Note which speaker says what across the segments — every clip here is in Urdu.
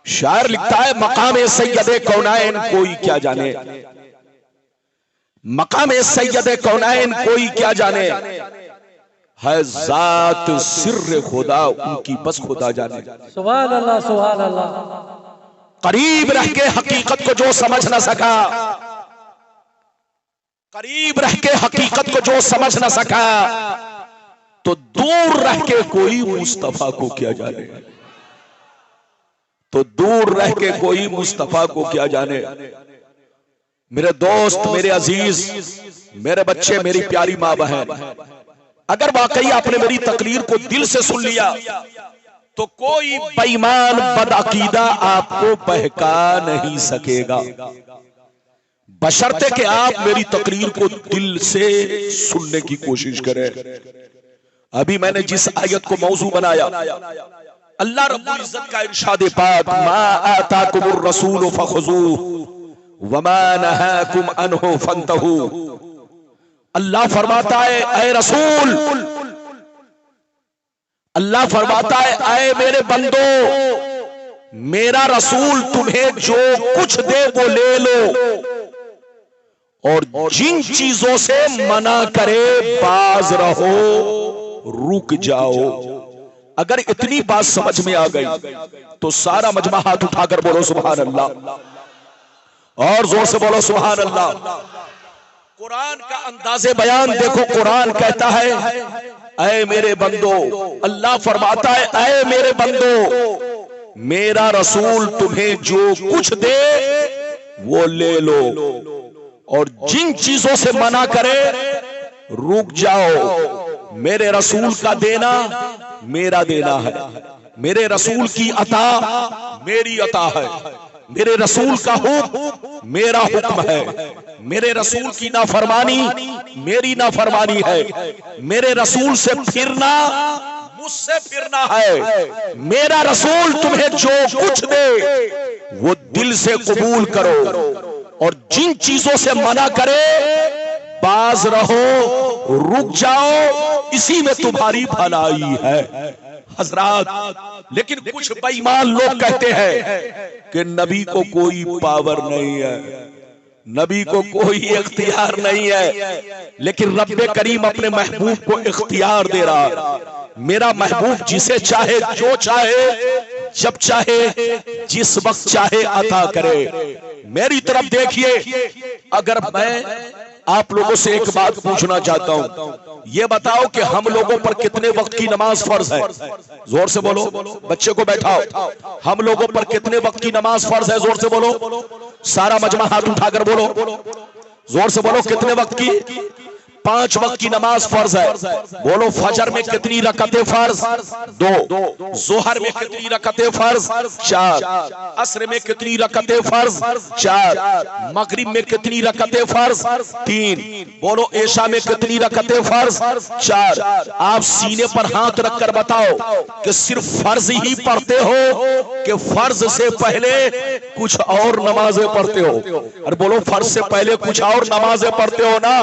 Speaker 1: شاعر لکھتا ہے مقام سید کونین کوئی کیا جانے، مقام سید کونین کوئی کیا جانے، ہے ذات سر خدا ان کی بس خدا جانے۔
Speaker 2: سبحان اللہ سبحان اللہ۔
Speaker 1: قریب رہ کے حقیقت کو جو سمجھ نہ سکا، قریب رہ کے حقیقت کو جو سمجھ نہ سکا، تو دور رہ کے کوئی مصطفیٰ کو کیا جانے، تو دور رہ کے کوئی مصطفیٰ کو کیا جانے۔ میرے دوست، میرے عزیز، میرے بچے، میری پیاری ماں بہن، اگر واقعی آپ نے میری تقریر کو دل سے سن لیا تو کوئی بے ایمان بدعقیدہ آپ کو بہکا نہیں سکے گا، بشرطے کہ آپ میری تقریر کو دل سے سننے کی کوشش کریں۔ ابھی میں نے جس آیت کو موضوع بنایا، اللہ رب العزت کا ارشاد پاک، ما آتاکم الرسول فخذوہ وما نہاکم عنہ فانتہوا۔ اللہ فرماتا ہے اے رسول، اللہ فرماتا ہے اے میرے بندو، میرا رسول تمہیں جو کچھ دے وہ لے لو، اور جن چیزوں سے منع کرے باز رہو، رک جاؤ۔ اگر اتنی بات سمجھ میں آ گئی تو سارا مجمع ہاتھ اٹھا کر بولو سبحان اللہ، اور زور سے بولو سبحان اللہ۔ قرآن کا انداز بیان دیکھو، قرآن کہتا ہے اے میرے بندو، اللہ فرماتا ہے اے میرے بندو، میرا رسول تمہیں جو کچھ دے وہ لے لو، اور جن چیزوں سے منع کرے رک جاؤ۔ میرے رسول کا دینا میرا دینا ہے، میرے رسول کی عطا میری عطا ہے، میرے رسول کا حکم میرا حکم ہے، میرے رسول کی نافرمانی میری نافرمانی ہے، میرے رسول سے پھرنا مجھ سے پھرنا ہے۔ میرا رسول تمہیں جو کچھ دے وہ دل سے قبول کرو، اور جن چیزوں سے منع کرے باز رہو، رک جاؤ، اسی میں تمہاری بھلائی ہے۔ حضرات، لیکن کچھ بے ایمان لوگ کہتے ہیں کہ نبی کو کوئی پاور نہیں ہے، نبی کو کوئی اختیار نہیں ہے، لیکن رب کریم اپنے محبوب کو اختیار دے رہا۔ میرا محبوب جسے چاہے، جو چاہے، جب چاہے، جس وقت چاہے عطا کرے۔ میری طرف دیکھیے، اگر میں آپ لوگوں سے ایک بات پوچھنا چاہتا ہوں، یہ بتاؤ کہ ہم لوگوں پر کتنے وقت کی نماز فرض ہے؟ زور سے بولو، بچے کو بیٹھاؤ، ہم لوگوں پر کتنے وقت کی نماز فرض ہے؟ زور سے بولو، سارا مجمع ہاتھ اٹھا کر بولو، زور سے بولو، کتنے وقت کی؟ 5 وقت کی نماز فرض ہے۔ بولو، فجر میں کتنی رکعتیں فرض؟ 2۔ ظہر میں کتنی رکعتیں فرض؟ 4۔ عصر میں کتنی رکعتیں فرض؟ 4۔ مغرب میں کتنی رکعتیں فرض؟ 3۔ بولو، عشاء میں کتنی رکعتیں فرض؟ 4۔ آپ سینے پر ہاتھ رکھ کر بتاؤ کہ صرف فرض ہی پڑھتے ہو کہ فرض سے پہلے کچھ اور نمازیں پڑھتے ہو؟ اور بولو، فرض سے پہلے کچھ اور نمازیں پڑھتے ہو نا،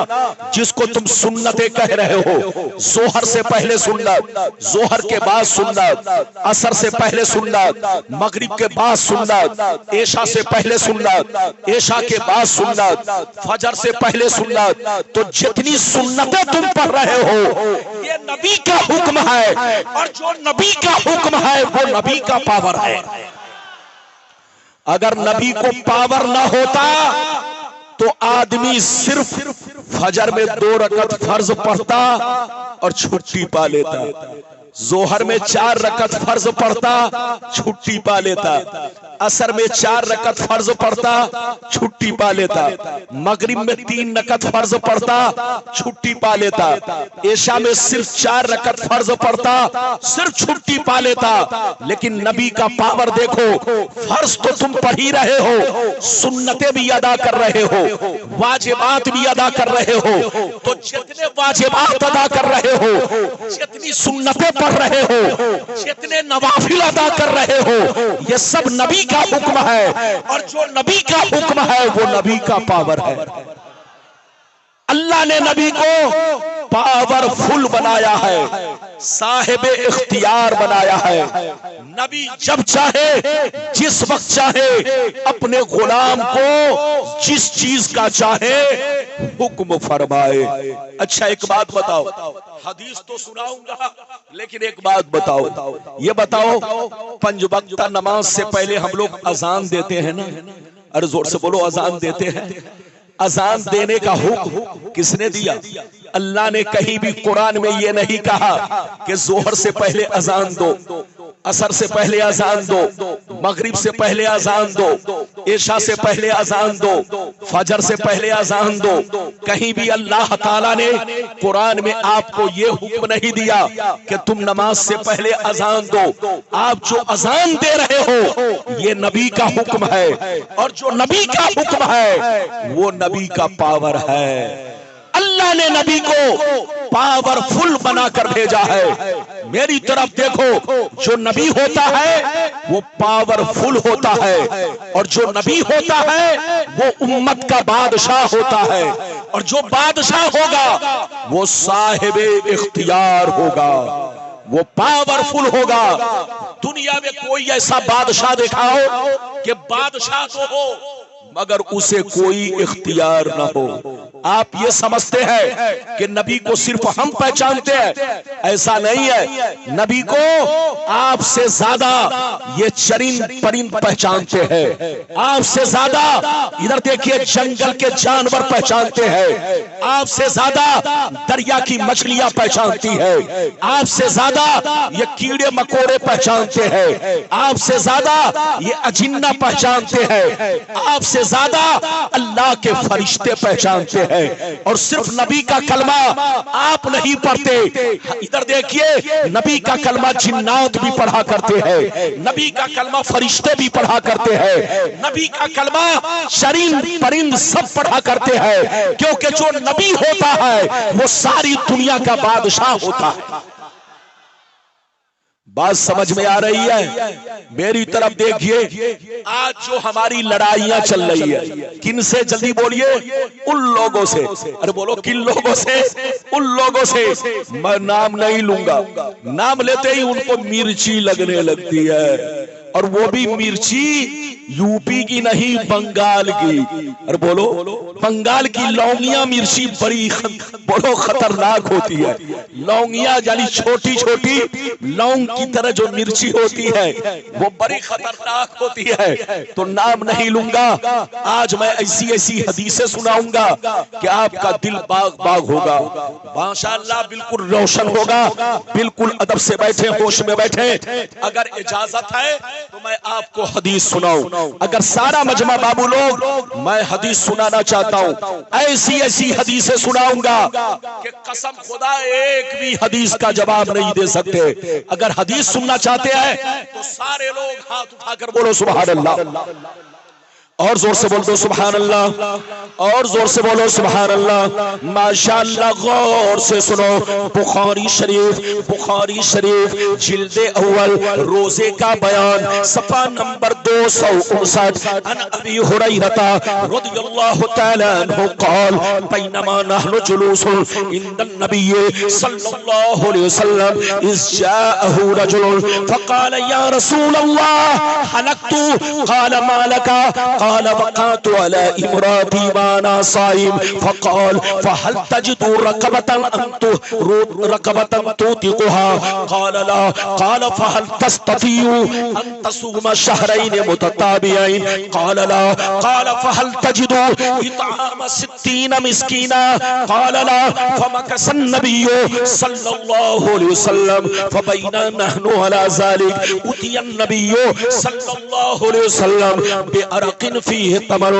Speaker 1: جس کو تم سنتیں کہہ رہے ہو۔ ظہر سے پہلے سنت، ظہر کے بعد سنت، عصر سے پہلے سنت، مغرب کے بعد سنت، عشاء سے پہلے سنت، عشاء کے بعد سنت، فجر سے پہلے سنت۔ تو جتنی سنتیں تم پڑھ رہے ہو یہ نبی کا حکم ہے، اور جو نبی کا حکم ہے وہ نبی کا پاور ہے۔ اگر نبی کو پاور نہ ہوتا تو آدمی صرف فجر میں 2 رکعت فرض پڑھتا اور چھٹی پا لیتا، ظہر میں 4 رکعت فرض پڑھتا، چھٹی پا لیتا، عصر میں 4 رکعت فرض پڑھتا، چھٹی پا لیتا، مغرب میں 3 رکعت فرض پڑھتا، چھٹی پا لیتا، عشاء میں صرف 4 رکعت فرض پڑھتا، صرف چھٹی پا لیتا۔ لیکن نبی کا پاور دیکھو، فرض تو تم پڑھ ہی رہے ہو، سنتیں بھی ادا کر رہے ہو، واجبات بھی ادا کر رہے ہو، تو جتنے واجبات ادا کر رہے ہو، جتنی سنتیں پڑھ رہے ہو، جتنے نوافل ادا کر رہے ہو، یہ سب نبی کا حکم ہے، اور جو نبی کا حکم ہے وہ نبی کا پاور ہے۔ اللہ نے نبی کو پاورفل بنایا ہے، صاحب اختیار بنایا ہے۔ نبی جب چاہے، جس وقت چاہے، اپنے غلام کو جس چیز کا چاہے حکم فرمائے۔ اچھا ایک بات بتاؤ، حدیث تو سناؤں گا لیکن ایک بات بتاؤ، یہ بتاؤ 5 وقتہ نماز سے پہلے ہم لوگ اذان دیتے ہیں نا؟ ارے زور سے بولو، اذان دیتے ہیں۔ اذان دینے کا حکم کس نے دیا؟ اللہ نے کہیں بھی قرآن میں یہ نہیں کہا کہ ظہر سے پہلے اذان دو، عصر سے پہلے اذان دو، مغرب سے پہلے اذان دو، عشاء سے پہلے اذان دو، فجر سے پہلے اذان دو۔ کہیں بھی اللہ تعالیٰ نے قرآن میں آپ کو یہ حکم نہیں دیا کہ تم نماز سے پہلے اذان دو۔ آپ جو اذان دے رہے ہو یہ نبی کا حکم ہے، اور جو نبی کا حکم ہے وہ نبی کا پاور ہے۔ اللہ نے نبی کو پاورفل بنا کر بھیجا ہے۔ میری طرف دیکھو، جو نبی ہوتا ہے وہ پاورفل ہوتا ہے، اور جو نبی ہوتا ہے وہ امت کا بادشاہ ہوتا ہے، اور جو بادشاہ ہوگا وہ صاحب اختیار ہوگا، وہ پاورفل ہوگا۔ دنیا میں کوئی ایسا بادشاہ دیکھا ہو کہ بادشاہ تو ہو مگر اسے کوئی اختیار نہ ہو؟ آپ یہ سمجھتے ہیں کہ نبی کو صرف ہم پہچانتے ہیں، ایسا نہیں ہے۔ نبی کو آپ سے زیادہ یہ چرند پرند پہچانتے ہیں، آپ سے زیادہ ادھر دیکھیے جنگل کے جانور پہچانتے ہیں، آپ سے زیادہ دریا کی مچھلیاں پہچانتی ہے، آپ سے زیادہ یہ کیڑے مکوڑے پہچانتے ہیں، آپ سے زیادہ یہ اجنہ پہچانتے ہیں، آپ سے زیادہ اللہ کے فرشتے پہچانتے ہیں۔ اور صرف نبی کا کلمہ آپ نہیں پڑھتے، ادھر دیکھیے نبی کا کلمہ جنات بھی پڑھا کرتے ہیں، نبی کا کلمہ فرشتے بھی پڑھا کرتے ہیں، نبی کا کلمہ چرند پرند سب پڑھا کرتے ہیں، کیونکہ جو نبی ہوتا ہے وہ ساری دنیا کا بادشاہ ہوتا ہے۔ بات سمجھ میں آ رہی ہے؟ میری طرف دیکھیے، آج جو ہماری لڑائیاں چل رہی ہے کن سے؟ جلدی بولیے۔ ان لوگوں سے۔ ارے بولو کن لوگوں سے؟ ان لوگوں سے۔ میں نام نہیں لوں گا، نام لیتے ہی ان کو مرچی لگنے لگتی ہے، اور وہ بھی مرچی یو پی کی نہیں بنگال کی۔ اور بولو بنگال کی لونگیاں مرچی بڑی بڑو خطرناک ہوتی ہے۔ لونگیاں یعنی چھوٹی چھوٹی لونگ کی طرح جو مرچی ہوتی ہے وہ بڑی خطرناک ہوتی ہے۔ تو نام نہیں لوں گا، آج میں ایسی ایسی حدیثیں سناؤں گا کہ آپ کا دل باغ باغ ہوگا، ماشاءاللہ بالکل روشن ہوگا۔ بالکل ادب سے بیٹھے، ہوش میں بیٹھے۔ اگر اجازت ہے تو میں آپ کو حدیث سناؤں، اگر سارا مجمع بابو لوگ، میں حدیث سنانا چاہتا ہوں، ایسی ایسی حدیثیں سناؤں گا کہ قسم خدا ایک بھی حدیث کا جواب نہیں دے سکتے۔ اگر حدیث سننا چاہتے ہیں تو سارے لوگ ہاتھ اٹھا کر بولو سبحان اللہ، اور زور سے بول دو سبحان اللہ، اور زور سے بولو سبحان اللہ۔ ماشاءاللہ غور سے سنو، بخاری شریف جلد اول روزے کا بیان، صفحہ نمبر 259۔ عن ابی ہریرہ رضی اللہ تعالی عنہ قال بینما نحن جلوس عند النبی صلی اللہ علیہ وسلم اذ جاءه رجل فقال یا رسول اللہ حلقت، قال ما لك؟ قال وقعت على امراتي وانا صائم، فقال فهل تجد رقبة توثقها؟ قال لا، قال فهل تستطيع ان تصوم شهرين متتابعين؟ قال لا، قال فهل تجد اطعام 60 مسكينا؟ قال لا، فمكث النبي صلى الله عليه وسلم فبينا نحن على ذلك اتي النبي صلى الله عليه وسلم بأرق فيه تمر،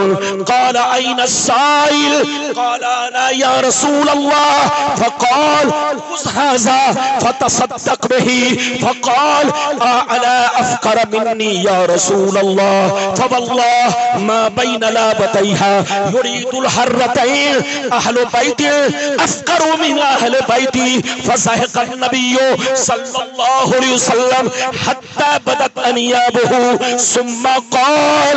Speaker 1: قال أين السائل؟ قال أنا يا رسول الله، فقال خذ هذا فتصدق به، فقال ألا أفقر مني يا رسول الله؟ فوالله ما بين لابتيها يريد الحرتين أهل بيتي أفقر من أهل بيتي، فزهق النبي صلى الله عليه وسلم حتى بدت أنيابه، ثم قال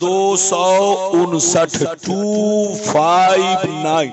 Speaker 1: 259, 259।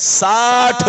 Speaker 1: 60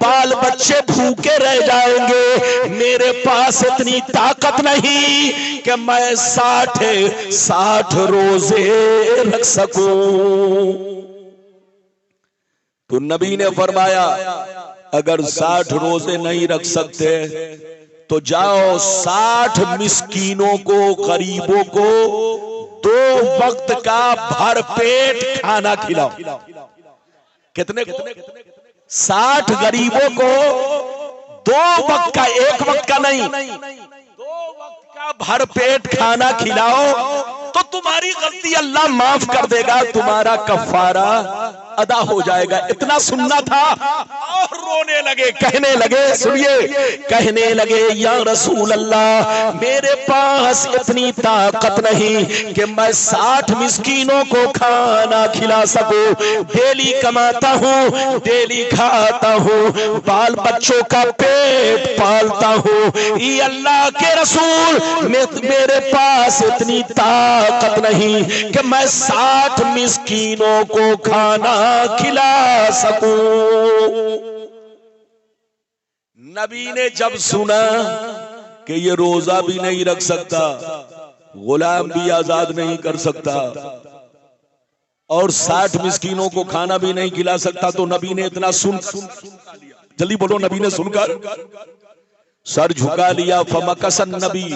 Speaker 1: بال بچے بھوکے رہ جائیں گے، میرے پاس اتنی طاقت نہیں کہ میں 60 روزے رکھ سکوں۔ تو نبی نے فرمایا اگر 60 روزے نہیں رکھ سکتے تو جاؤ 60 مسکینوں کو، غریبوں کو 2 وقت کا بھر پیٹ کھانا کھلاؤ۔ کتنے کو؟ 60 غریبوں کو 2 وقت کا، 1 وقت کا نہیں، 2 وقت کا بھر پیٹ کھانا کھلاؤ تو تمہاری غلطی اللہ معاف کر دے گا، تمہارا کفارہ ادا ہو جائے گا۔ اتنا سننا تھا اور رونے لگے، کہنے لگے، سنیے، کہنے لگے یا رسول اللہ میرے پاس اتنی طاقت نہیں کہ میں 60 مسکینوں کو کھانا کھلا سکوں، ڈیلی کماتا ہوں، ڈیلی کھاتا ہوں، بال بچوں کا پیٹ پالتا ہوں، یہ اللہ کے رسول میرے پاس اتنی طاقت نہیں کہ میں 60 مسکینوں کو کھانا کھلا سکوں۔ نبی نے جب سنا کہ یہ روزہ بھی نہیں رکھ سکتا، غلام بھی آزاد نہیں کر سکتا اور 60 مسکینوں کو کھانا بھی نہیں کھلا سکتا، تو نبی نے اتنا سن، جلدی بولو، نبی نے سن کر سر جھکا لیا۔ فمکث النبی،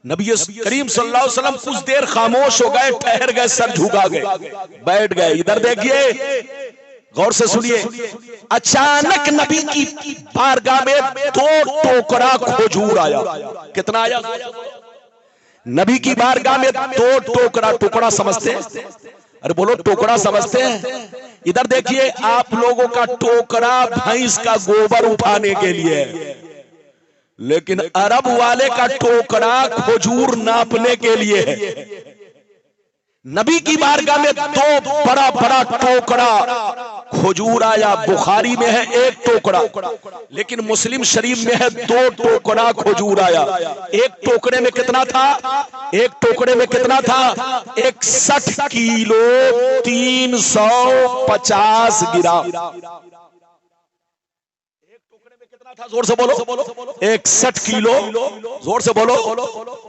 Speaker 1: نبی کریم صلی اللہ علیہ وسلم کچھ دیر خاموش ہو گئے، ٹھہر گئے، سر جھکا گئے، بیٹھ گئے۔ ادھر دیکھیے، غور سے سنیے، اچانک نبی کی بارگاہ میں 2 ٹوکرا کھجور آیا۔ کتنا آیا؟ نبی کی بارگاہ میں 2 ٹوکرا، ٹکڑا سمجھتے ہیں؟ ارے بولو، ٹوکرا سمجھتے ہیں؟ ادھر دیکھیے، آپ لوگوں کا ٹوکرا بھینس کا گوبر اٹھانے کے لیے ہے، لیکن عرب والے کا ٹوکرا کھجور ناپنے کے لیے ہے۔ نبی کی بارگاہ میں 2 بڑا بڑا ٹوکرا کھجور آیا۔ بخاری میں ہے 1 ٹوکرا، لیکن مسلم شریف میں ہے 2 ٹوکرا کھجور آیا۔ ایک ٹوکرے میں کتنا تھا؟ ایک ٹوکرے میں کتنا تھا؟ 61 کیلو 350 گرام۔ زور سے بولو، 61 کیلو، زور سے بولو،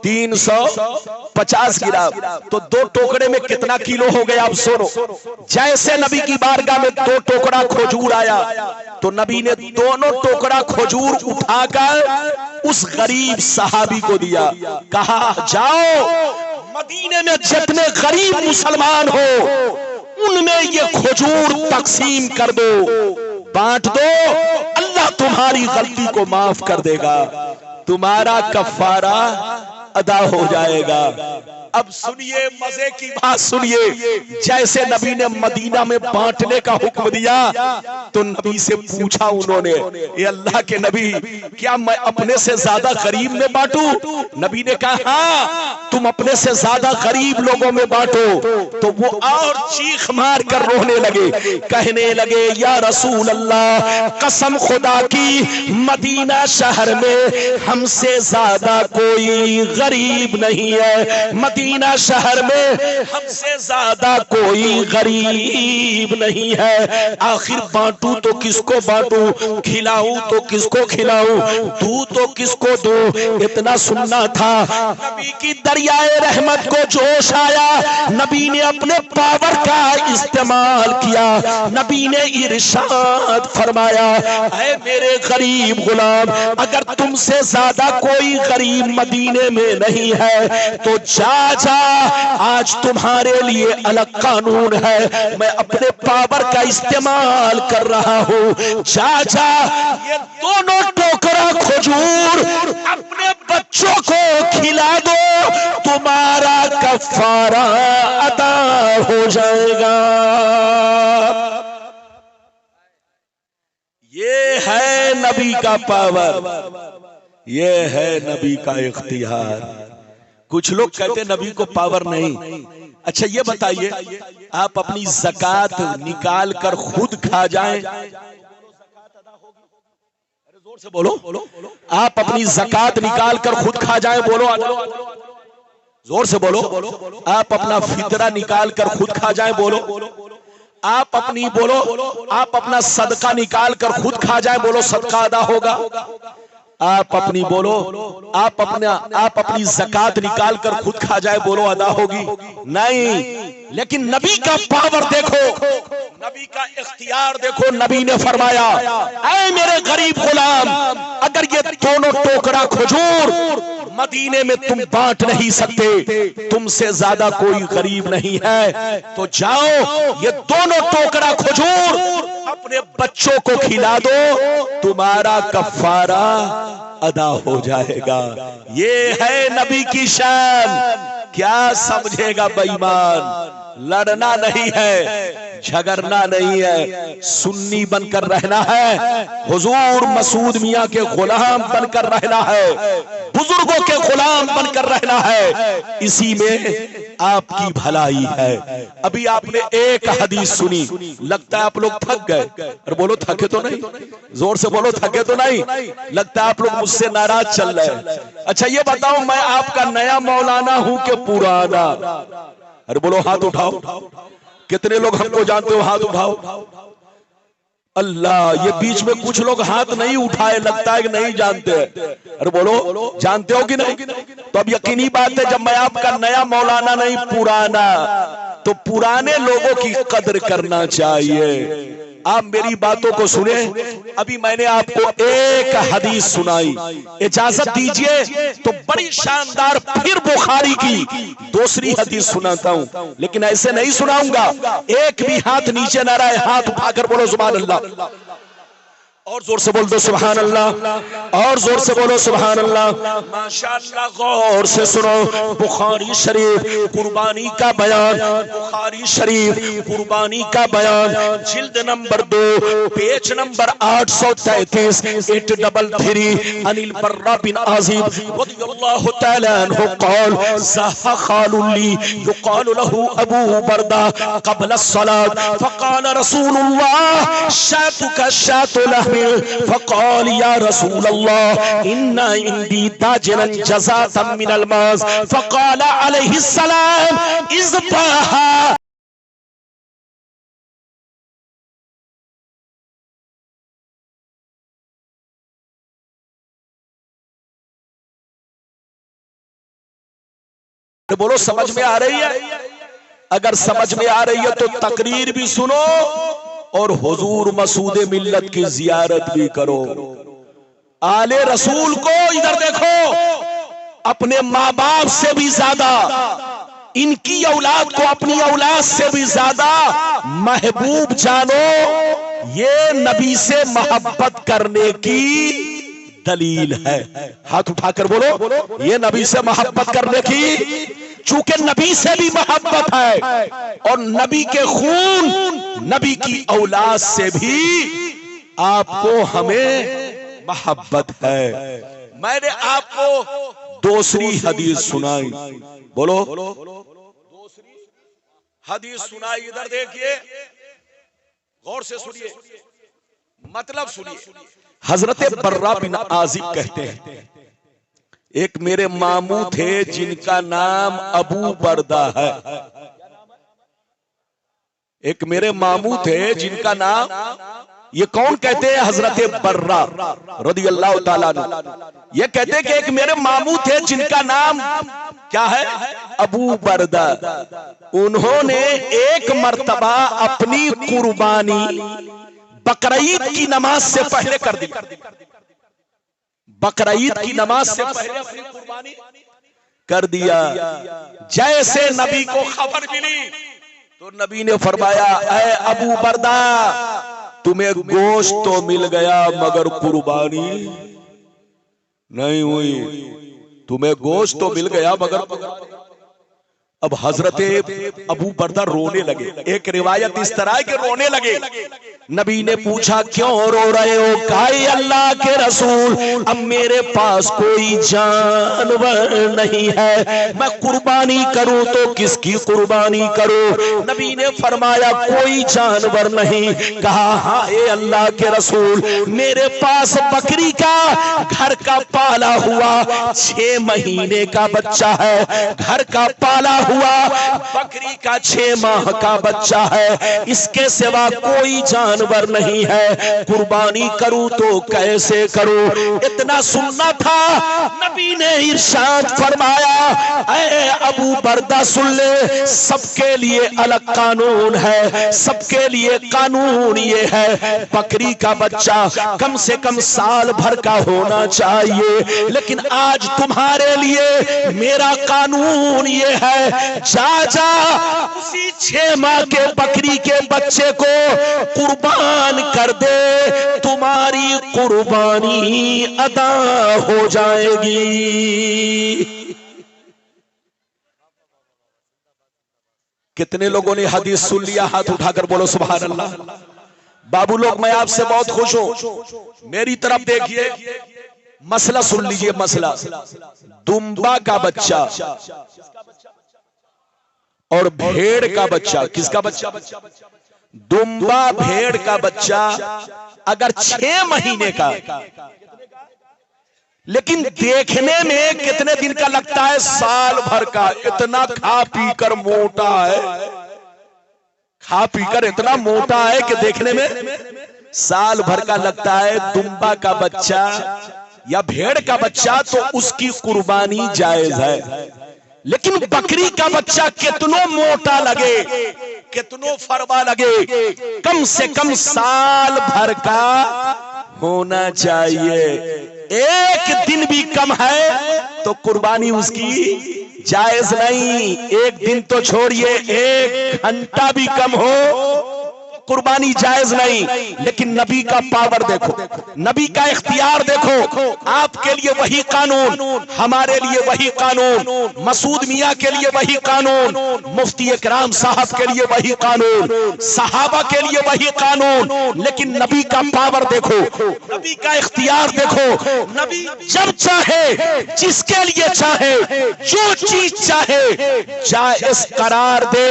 Speaker 1: 350 گرام۔ تو 2 ٹوکرے میں کتنا کیلو ہو گیا؟ اب سنو، جیسے نبی کی بارگاہ میں 2 ٹوکرا کھجور آیا تو نبی نے دونوں ٹوکرا کھجور اٹھا کر اس غریب صحابی کو دیا، کہا جاؤ مدینے میں جتنے غریب مسلمان ہو ان میں یہ کھجور تقسیم کر دو، بانٹ دو، اللہ تمہاری غلطی کو معاف کر دے گا، تمہارا کفارہ ادا ہو جائے گا۔ اب سنیے مزے کی بات سنیے، جیسے نبی نے مدینہ میں بانٹنے کا حکم دیا تو نبی سے پوچھا انہوں نے، اے اللہ کے نبی کیا میں اپنے سے زیادہ غریب میں بانٹوں؟ نبی نے کہا ہاں تم اپنے سے زیادہ غریب لوگوں میں بانٹو۔ تو وہ اور چیخ مار کر رونے لگے، کہنے لگے یا رسول اللہ قسم خدا کی مدینہ شہر میں ہم سے زیادہ کوئی غریب نہیں ہے، مدینہ شہر میں ہم سے زیادہ کوئی غریب نہیں ہے، آخر بانٹوں تو کس کو بانٹوں، کھلاؤں تو کس کو کھلاؤں، دوں تو کس کو دوں؟ اتنا سننا تھا، نبی کی دریائے رحمت کو جوش آیا، نبی نے اپنے پاور کا استعمال کیا، نبی نے ارشاد فرمایا اے میرے غریب غلام اگر تم سے زیادہ کوئی غریب مدینے میں نہیں ہے تو جا آج تمہارے لیے الگ قانون ہے، میں اپنے پاور کا استعمال کر رہا ہوں، جا یہ دونوں ٹوکرا کھجور اپنے بچوں کو کھلا دو، تمہارا کفارہ ادا ہو جائے گا۔ یہ ہے نبی کا پاور، یہ ہے نبی کا اختیار۔ کچھ لوگ کہتے ہیں نبی کو پاور نہیں۔ اچھا یہ بتائیے آپ اپنی زکات نکال کر خود کھا جائیں، زور سے بولو، آپ اپنی زکات نکال کر خود کھا جائیں، بولو زور سے بولو، آپ اپنا فطرہ نکال کر خود کھا جائیں، بولو، آپ اپنی بولو، آپ اپنا صدقہ نکال کر خود کھا جائیں، بولو صدقہ ادا ہوگا؟ آپ اپنی بولو، آپ اپنی زکات نکال کر خود کھا جائے، بولو ادا ہوگی؟ نہیں۔ لیکن نبی کا پاور دیکھو، نبی کا اختیار دیکھو، نبی نے فرمایا اے میرے غریب غلام، اگر یہ دونوں ٹوکرا کھجور مدینے میں تم بانٹ نہیں سکتے، تم سے زیادہ کوئی غریب نہیں ہے، تو جاؤ یہ دونوں ٹوکرا کھجور اپنے بچوں کو کھلا دو، تمہارا کفارہ ادا ہو جائے گا۔ یہ ہے نبی کی شان۔ کیا سمجھے گا بے ایمان؟ لڑنا نہیں ہے، جھگڑنا نہیں ہے، سنی بن کر رہنا ہے، حضور مسعود میاں کے غلام بن کر رہنا ہے، بزرگوں کے غلام بن کر رہنا ہے، اسی میں آپ کی بھلائی ہے۔ ابھی آپ نے ایک حدیث سنی، لگتا ہے آپ لوگ تھک گئے، اور بولو تھکے تو نہیں، زور سے بولو تھکے تو نہیں، لگتا ہے آپ لوگ مجھ سے ناراض چل رہے۔ اچھا یہ بتاؤ، میں آپ کا نیا مولانا ہوں کہ پرانا؟ ارے بولو ہاتھ اٹھاؤ، کتنے لوگ ہم کو جانتے ہو؟ ہاتھ اٹھاؤ۔ اللہ، یہ بیچ میں کچھ لوگ ہاتھ نہیں اٹھائے، لگتا ہے کہ نہیں جانتے۔ ارے بولو جانتے ہو کہ نہیں؟ تو اب یقینی بات ہے جب میں آپ کا نیا مولانا نہیں پرانا، تو پرانے لوگوں کی قدر کرنا چاہیے۔ آپ میری باتوں کو سنیں۔ ابھی میں نے آپ کو ایک حدیث سنائی، اجازت دیجئے تو بڑی شاندار پھر بخاری کی دوسری حدیث سناتا ہوں، لیکن ایسے نہیں سناؤں گا ایک بھی ہاتھ نیچے نہ رہے، ہاتھ اٹھا کر بولو سبحان اللہ، اور زور سے بول دو سبحان اللہ، اور زور سے بولو سبحان اللہ۔ ماشاءاللہ، غور سے سنو، بخاری شریف قربانی کا بیان، بخاری شریف قربانی کا بیان، جلد نمبر 2 پیج نمبر 833 833 عن البراء بن عازب رضی اللہ تعالی عنہ قال زاح خال لی یقال له ابو بردہ قبل الصلاة فقال رسول اللہ شاتك شات لحم، فقال یا رسول اللہ ان عندي داجنا جزاة من الماس، فقال علیہ السلام اذبحها۔ بولو سمجھ میں آ رہی ہے؟ اگر سمجھ میں آ رہی ہے تو تقریر بھی سنو اور حضور مسعود ملت کی زیارت بھی کرو۔ آل رسول کو ادھر دیکھو، اپنے ماں باپ سے بھی زیادہ، ان کی اولاد کو اپنی اولاد سے بھی زیادہ محبوب جانو۔ یہ نبی سے محبت کرنے کی دلیل ہے۔ ہاتھ اٹھا کر بولو، یہ نبی سے محبت کرنے کی، چونکہ نبی سے بھی محبت ہے، اور نبی کے خون، نبی کی اولاد سے بھی آپ کو ہمیں محبت ہے۔ میں نے آپ کو دوسری حدیث سنائی، بولو دوسری حدیث سنائی، ادھر دیکھیے، غور سے سنیے، مطلب سنیے۔ حضرت براء بن عازب کہتے ہیں ایک میرے ماموں تھے جن کا نام ابو بردہ ہے، ایک میرے ماموں تھے جن کا نام، یہ کون کہتے ہیں؟ حضرت براء رضی اللہ تعالیٰ عنہ۔ یہ کہتے ہیں کہ ایک میرے ماموں تھے جن کا نام کیا ہے؟ ابو بردہ۔ انہوں نے ایک مرتبہ اپنی قربانی بقرعید کی نماز سے پہلے کر دی، بقرعید کی نماز سے پہلے اپنی قربانی کر دیا۔ جیسے نبی کو خبر ملی تو نبی نے فرمایا اے ابو بردہ، تمہیں گوشت تو مل گیا مگر قربانی نہیں ہوئی، تمہیں گوشت تو مل گیا مگر۔ اب حضرت ابو بردہ رونے لگے، ایک روایت اس طرح کہ رونے لگے۔ نبی نے پوچھا کیوں رو رہے ہو؟ کہا اللہ کے رسول، اب میرے پاس کوئی جانور نہیں ہے، میں قربانی کروں تو کس کی قربانی کروں؟ نبی نے فرمایا کوئی جانور نہیں۔ کہا ہاں اے اللہ کے رسول، میرے پاس بکری کا گھر کا پالا ہوا 6 مہینے کا بچہ ہے، گھر کا پالا ہوا ہوا بکری کا 6 ماہ کا بچہ ہے، اس کے سوا کوئی جانور نہیں ہے، قربانی کروں تو کیسے کروں؟ اتنا سننا تھا، نبی نے ارشاد فرمایا اے ابو بردہ سن لے، سب کے لیے الگ قانون ہے، سب کے لیے قانون یہ ہے بکری کا بچہ کم سے کم سال بھر کا ہونا چاہیے، لیکن آج تمہارے لیے میرا قانون یہ ہے، جا جا اسی 6 ماہ کے بکری کے بچے کو قربان کر دے، تمہاری قربانی ادا ہو جائے گی۔ کتنے لوگوں نے حدیث سن لیا؟ ہاتھ اٹھا کر بولو سبحان اللہ۔ بابو لوگ میں آپ سے بہت خوش ہوں، میری طرف دیکھیے، مسئلہ سن لیجئے، مسئلہ دمبا کا بچہ اور بھیڑ کا بچہ، کس کا بچہ؟ دمبا بھیڑ کا بچہ اگر 6 مہینے کا لیکن دیکھنے میں کتنے دن کا لگتا ہے؟ سال بھر کا۔ اتنا کھا پی کر موٹا ہے، کھا پی کر اتنا موٹا ہے کہ دیکھنے میں سال بھر کا لگتا ہے۔ دمبا کا بچہ یا بھیڑ کا بچہ تو اس کی قربانی جائز ہے، لیکن بکری کا بچہ کتنوں موٹا لگے، کتنوں فرما لگے، کم سے کم سال بھر کا ہونا چاہیے۔ ایک دن بھی کم ہے تو قربانی اس کی جائز نہیں، ایک دن تو چھوڑیے، 1 گھنٹہ بھی کم ہو قربانی جائز نہیں۔ لیکن نبی کا پاور دیکھو، نبی کا اختیار دیکھو، آپ کے لیے وہی قانون، ہمارے لیے وہی قانون، مسعود میاں کے لیے وہی قانون، مفتی اکرام صاحب کے لیے وہی قانون، صحابہ کے لیے وہی قانون، لیکن نبی کا پاور دیکھو، نبی کا اختیار دیکھو۔ نبی جب چاہے، جس کے لیے چاہے، جو چیز چاہے جائز قرار دے۔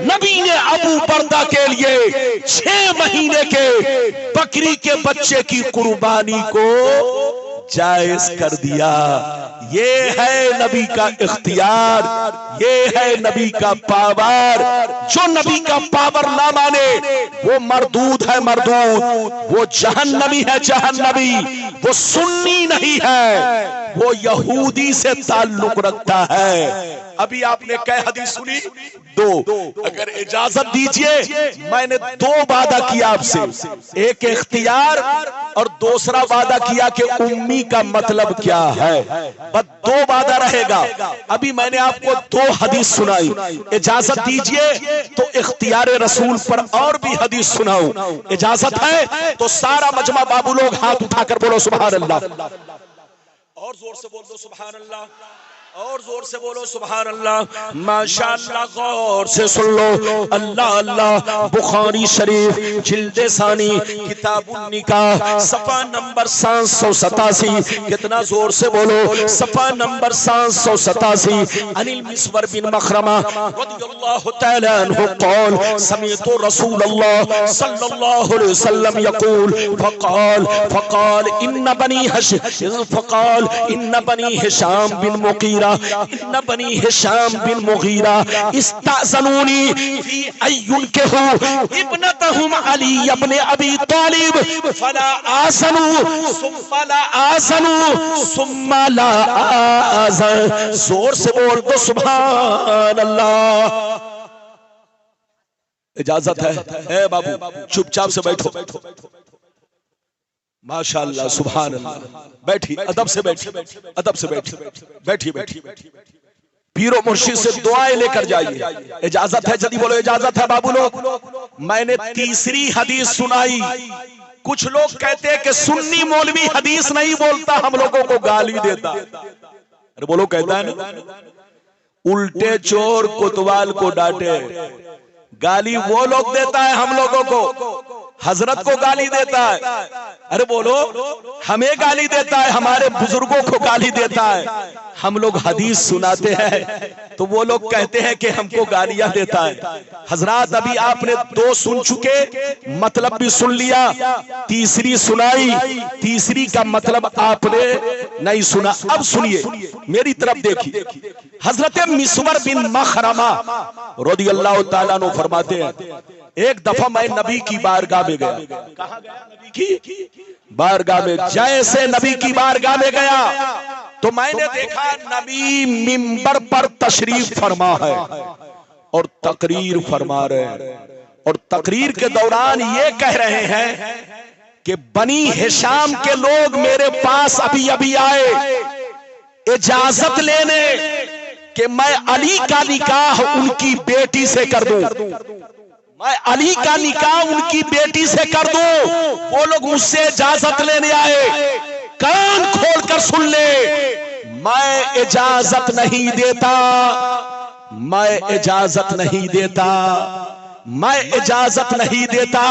Speaker 1: نبی نے ابو بردہ کے لیے 6 مہینے کے بکری کے بچے کی قربانی کو جائز کر دیا۔ یہ ہے نبی کا اختیار، یہ ہے نبی کا پاور۔ جو نبی کا پاور نہ مانے وہ مردود ہے، مردود، وہ جہنمی ہے، جہنمی، وہ سنی نہیں ہے، وہ یہودی سے تعلق رکھتا ہے۔ ابھی آپ نے کئی حدیث سنی؟ 2۔ اگر اجازت دیجئے میں نے 2 وعدہ کیا آپ سے، ایک اختیار اور دوسرا وعدہ کیا کہ امی کا مطلب کیا ہے، بس 2 وعدہ رہے گا۔ ابھی میں نے آپ کو 2 حدیث سنائی، اجازت دیجئے تو اختیار رسول پر اور بھی حدیث سناؤں، اجازت ہے تو سارا مجمع بابو لوگ ہاتھ اٹھا کر بولو سبحان اللہ، اور زور سے بول دو سبحان اللہ، اور زور سے بولو سبحان اللہ۔ ماشاءاللہ، غور سے سن لو، اللہ اللہ۔ بخاری شریف جلد ثانی کتاب النکاح صفحہ نمبر 787، کتنا زور سے بولو، صفحہ نمبر 787۔ عن المسور بن مخرمہ رضی اللہ تعالی عنہ قال سمعت رسول اللہ صلی اللہ علیہ وسلم یقول فقال ان بنی ہشام بن مغیرہ ان بنی ہشام بن مغیرہ استأذنونی فی ان ينکحوا ابنتهم علی ابن ابی طالب فلا آذنوا ثم لا آذن۔ زور سے بول دو سبحان اللہ۔ اجازت ہے؟ اے بابو چپ چاپ سے بیٹھو، ماشاءاللہ سبحان اللہ، بیٹھی ادب سے، بیٹھی ادب سے، بیٹھی بیٹھی، پیر و مرشد سے دعائیں لے کر جائیے۔ اجازت ہے؟ جلدی بولو اجازت ہے بابو لوگ۔ میں نے 3ری حدیث سنائی، کچھ لوگ کہتے ہیں کہ سنی مولوی حدیث نہیں بولتا، ہم لوگوں کو گالی دیتا۔ ارے بولو، کہتا ہے نا، الٹے چور کوتوال کو ڈانٹے، گالی وہ لوگ دیتا ہے ہم لوگوں کو۔ حضرت کو گالی دیتا ہے، ارے بولو، ہمیں گالی دیتا ہے، ہمارے بزرگوں کو گالی دیتا ہے. ہم لوگ حدیث سناتے ہیں تو وہ لوگ کہتے ہیں کہ ہم کو گالیاں دیتا ہے. حضرات ابھی آپ نے 2 سن چکے، مطلب بھی سن لیا، تیسری سنائی، تیسری کا مطلب آپ نے نہیں سنا. اب سنیے، میری طرف دیکھیے. حضرت مسور بن مخرمہ رضی اللہ تعالیٰ عنہ فرماتے ہیں ایک دفعہ میں نبی کی بارگاہ میں گیا. کہاں گیا؟ نبی کی بارگاہ میں. جیسے نبی کی بارگاہ میں گیا تو میں نے دیکھا نبی منبر پر تشریف فرما ہے اور تقریر فرما رہے ہیں، اور تقریر کے دوران یہ کہہ رہے ہیں کہ بنی ہشام کے لوگ میرے پاس ابھی ابھی آئے اجازت لینے کہ میں علی کا نکاح ان کی بیٹی سے کر دوں، میں علی کا نکاح ان کی بیٹی سے کر دوں. وہ لوگ مجھ سے اجازت لینے آئے. کان کھول کر سن لے، میں اجازت نہیں دیتا، میں اجازت نہیں دیتا، میں اجازت نہیں دیتا.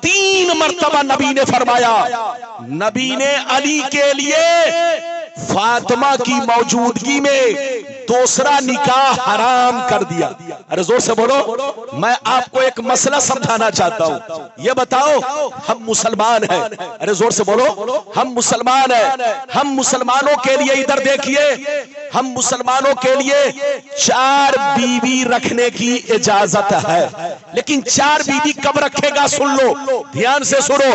Speaker 1: 3 مرتبہ نبی نے فرمایا. نبی نے علی کے لیے فاطمہ کی موجودگی میں دوسرا نکاح حرام کر دیا. ارے زور سے بولو. میں آپ کو ایک مسئلہ سمجھانا چاہتا ہوں. یہ بتاؤ، ہم مسلمان ہیں، ارے زور سے بولو، ہم مسلمان ہیں. ہم مسلمانوں کے لیے ادھر دیکھیے، ہم مسلمانوں کے لیے 4 بیوی رکھنے کی اجازت ہے. لیکن 4 بیوی کب رکھے گا؟ سن لو، دھیان سے سنو.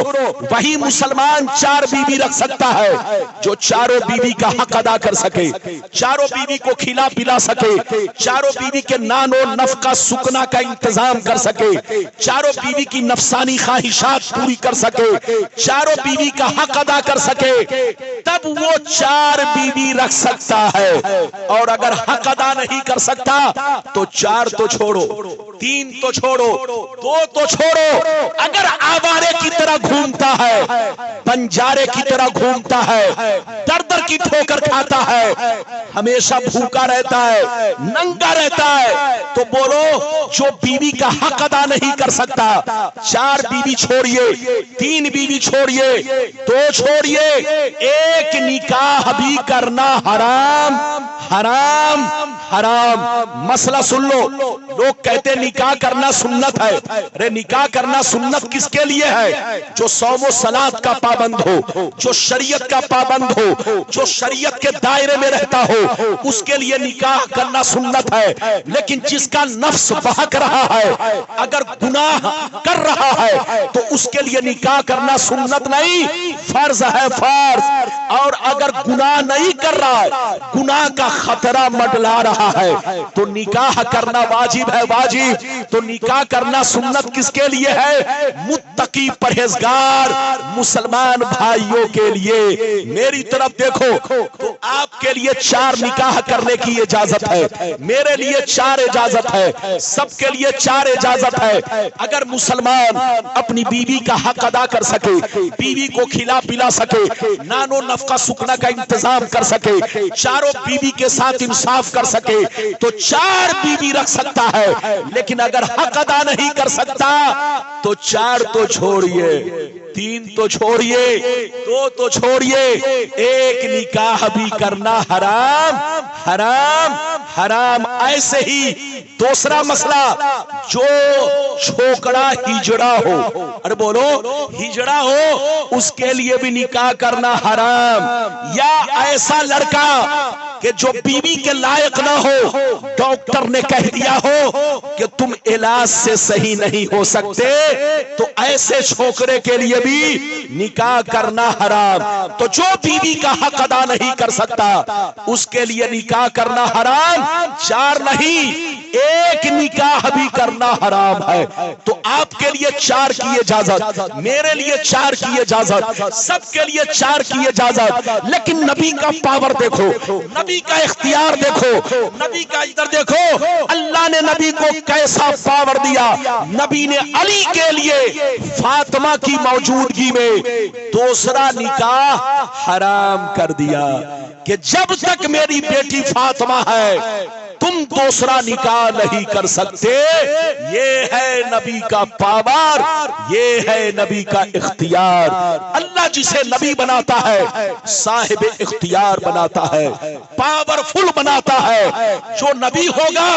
Speaker 1: وہی مسلمان 4 بیوی رکھ سکتا ہے جو چاروں بیوی کا حق ادا کر سکے، چاروں بیوی کو کھلا پلا سکے، چاروں بیوی کے نان و نفقہ سکنا کا انتظام کر سکے، چاروں بیوی کی نفسانی خواہشات پوری کر سکے، چاروں بیوی کا حق ادا کر سکے. تب وہ 4 بیوی رکھ سکتا ہے. اور اگر حق ادا نہیں کر سکتا تو 4 تو چھوڑو، 3 تو چھوڑو، 2 تو چھوڑو. اگر آوارے کی طرح گھومتا ہے، بنجارے کی طرح گھومتا ہے، در در کی ٹھوکر کھاتا ہے، ہمیشہ بھوکا رہتا ہے، ننگا رہتا ہے، تو بولو جو بیوی کا حق ادا نہیں کر سکتا، 4 بیوی چھوڑیے، 3 بیوی چھوڑیے، 2 چھوڑیے، ایک نکاح بھی کرنا حرام حرام حرام. مسئلہ سن لو. لوگ کہتے نکاح کرنا سنت ہے. ارے نکاح کرنا سنت کس کے لیے ہے؟ جو صوم و صلات کا پابند ہو، جو شریعت کا پابند ہو، جو شریعت کے دائرے میں رہتا ہو، اس کے لیے نکاح کرنا سنت ہے. لیکن جس کا نفس بہک رہا ہے، اگر گناہ کر رہا ہے تو اس کے لیے نکاح کرنا سنت نہیں، فرض ہے، فرض. اور اگر گناہ نہیں کر رہا ہے، گناہ کا خطرہ منڈلا رہا ہے، تو نکاح کرنا واجب ہے، واجب. تو نکاح کرنا سنت کس کے لیے ہے؟ متقی پرہیزگار مسلمان بھائیوں کے لیے. میری طرف دیکھو، تو آپ کے لیے 4 نکاح کرنے کی اجازت ہے، میرے لیے 4 اجازت ہے، سب کے لیے 4 اجازت ہے. اگر مسلمان اپنی بیوی کا حق ادا کر سکے، بیوی کو کھلا پلا سکے، نان و نفقہ سکنا کا انتظام کر سکے، چاروں بیوی کے ساتھ انصاف کر سکے، تو 4 بیوی رکھ سکتا ہے. لیکن اگر حق ادا نہیں کر سکتا تو 4 تو چھوڑیے، 3 تو چھوڑیے، 2 تو چھوڑیے، ایک نکاح بھی کرنا حرام حرام حرام. ایسے ہی دوسرا مسئلہ، جو چھوکڑا ہجڑا ہو، ارے بولو، ہجڑا ہو، اس کے لیے بھی نکاح کرنا حرام. یا ایسا لڑکا کہ جو بیوی کے لائق نہ ہو، ڈاکٹر نے کہہ دیا ہو کہ تم علاج سے صحیح نہیں ہو سکتے، تو ایسے چھوکرے کے لیے بھی نکاح کرنا حرام. تو جو بیوی کا حق ادا نہیں کر سکتا اس کے لیے نکاح کرنا حرام. 4 نہیں، ایک نکاح بھی کرنا حرام ہے. تو آپ کے لیے 4 کی اجازت، میرے لیے 4 کی اجازت، سب کے لیے 4 کی اجازت. لیکن نبی کا پاور دیکھو، نبی کا اختیار دیکھو، نبی کا ادھر دیکھو، اللہ نے نبی کو کیسا پاور دیا. نبی نے علی کے لیے فاطمہ کی موجودگی میں دوسرا نکاح حرام کر دیا کہ جب تک میری بیٹی فاطمہ ہے تم دوسرا نکاح نہیں کر سکتے. یہ ہے نبی کا پاور، یہ ہے نبی کا اختیار۔ اللہ جسے نبی بناتا ہے صاحب اختیار بناتا ہے، پاورفل بناتا ہے۔ جو نبی ہوگا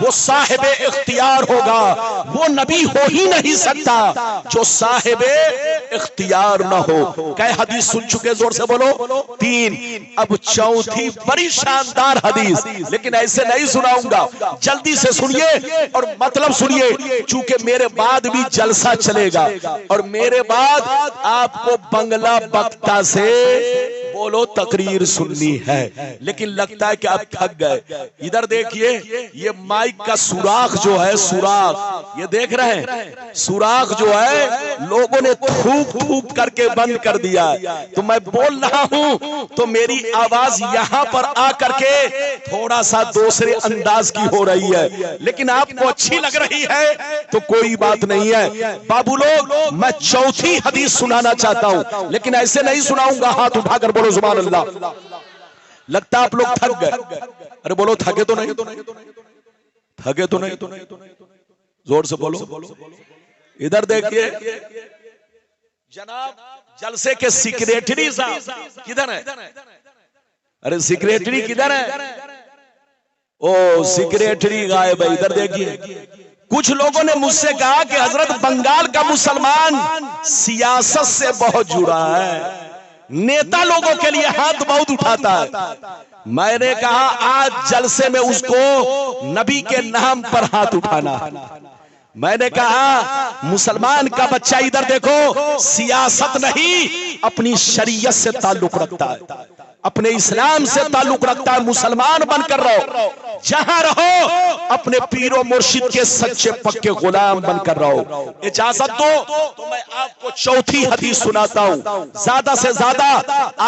Speaker 1: وہ صاحب اختیار ہوگا، وہ نبی ہو ہی نہیں سکتا جو صاحب اختیار نہ ہو۔ کئی حدیث سن چکے، زور سے بولو؟ 3۔ اب چوتھی بڑی شاندار حدیث، لیکن ایسے نہیں سناؤں گا، جلدی سے سنیے اور مطلب سنیے، چونکہ میرے بعد بھی جلسہ چلے گا اور میرے بعد آپ کو بنگلہ بختہ سے بولو تقریر سننی ہے، لیکن لگتا ہے کہ آپ تھک گئے۔ ادھر دیکھیے، یہ مائک کا سوراخ جو ہے، سوراخ یہ دیکھ رہے ہیں، سوراخ جو ہے لوگوں نے تھوک تھوک کر کے بند کر دیا ہے، تو میں بول رہا ہوں تو میری آواز یہاں پر آ کر کے تھوڑا سا دوسرے انداز کی ہو رہی ہے، لیکن آپ کو اچھی لگ رہی ہے تو کوئی بات نہیں ہے۔ بابو لوگ، میں چوتھی حدیث سنانا چاہتا ہوں، لیکن ایسے نہیں سناؤں گا، ہاتھ اٹھا کر بولو سبحان اللہ۔ لگتا آپ لوگ تھک گئے، ارے بولو تھکے تو نہیں، تھکے تو نہیں، زور سے بولو۔ ادھر دیکھیے جناب، جلسے کے سیکریٹری صاحب کدھر ہیں؟ ارے سیکریٹری کدھر ہے؟ او سیکریٹری غائب ہے، ادھر دیکھیے۔ کچھ لوگوں نے مجھ سے کہا کہ حضرت بنگال کا مسلمان سیاست سے بہت جڑا ہے، نیتا لوگوں کے لیے ہاتھ بہت اٹھاتا ہے۔ میں نے کہا آج جلسے میں اس کو نبی کے نام پر ہاتھ اٹھانا۔ میں نے کہا مسلمان کا بچہ ادھر دیکھو، سیاست نہیں اپنی شریعت سے تعلق رکھتا ہے، اپنے اسلام سے تعلق رکھتا ہے۔ مسلمان بن کر رہو، جہاں رہو اپنے پیر و مرشد کے سچے پکے غلام بن کر رہو۔ اجازت دو تو میں آپ کو چوتھی حدیث سناتا ہوں، زیادہ سے زیادہ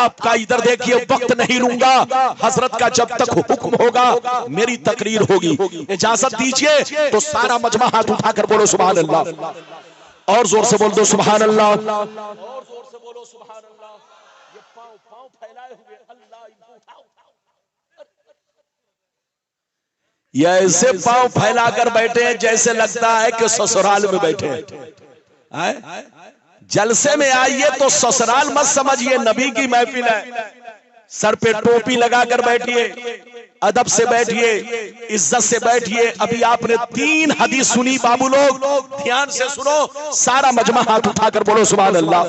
Speaker 1: آپ کا ادھر دیکھیے وقت نہیں لوں گا، حضرت کا جب تک حکم ہوگا میری تقریر ہوگی۔ اجازت دیجئے تو سارا مجمع ہاتھ اٹھا کر بولو سبحان اللہ، اور زور سے بول دو سبحان اللہ، اور زور سے بولو سبحان اللہ۔ یہ پاؤں پھیلائے ہوئے، اللہ یہ ایسے پاؤں پھیلا کر بیٹھے ہیں جیسے لگتا ہے کہ سسرال میں بیٹھے ہیں۔ جلسے میں آئیے تو سسرال مت سمجھیے، نبی کی محفل ہے۔ سر پہ ٹوپی لگا کر بیٹھیے، ادب سے بیٹھیے، عزت سے بیٹھیے۔ ابھی آپ نے 3 حدیث سنی، بابو لوگ دھیان سے سنو، سارا مجمع ہاتھ اٹھا کر بولو سبحان اللہ۔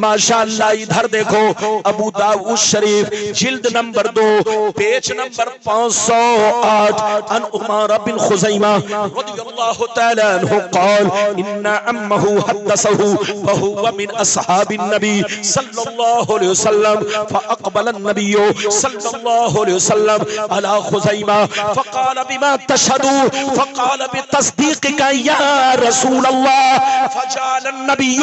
Speaker 1: ماشاءاللہ ادھر دیکھو، ابو داؤد شریف جلد نمبر 2 پیج نمبر 508، عن عمر بن خزیمہ رضی اللہ تعالی عنہ قال ان عمه حدثه وهو من اصحاب النبي صلی اللہ علیہ وسلم فاقبل النبي صلی اللہ علیہ وسلم على خزیمہ فقال بما تشهد فقال بتصدیقك یا رسول اللہ فجعل النبي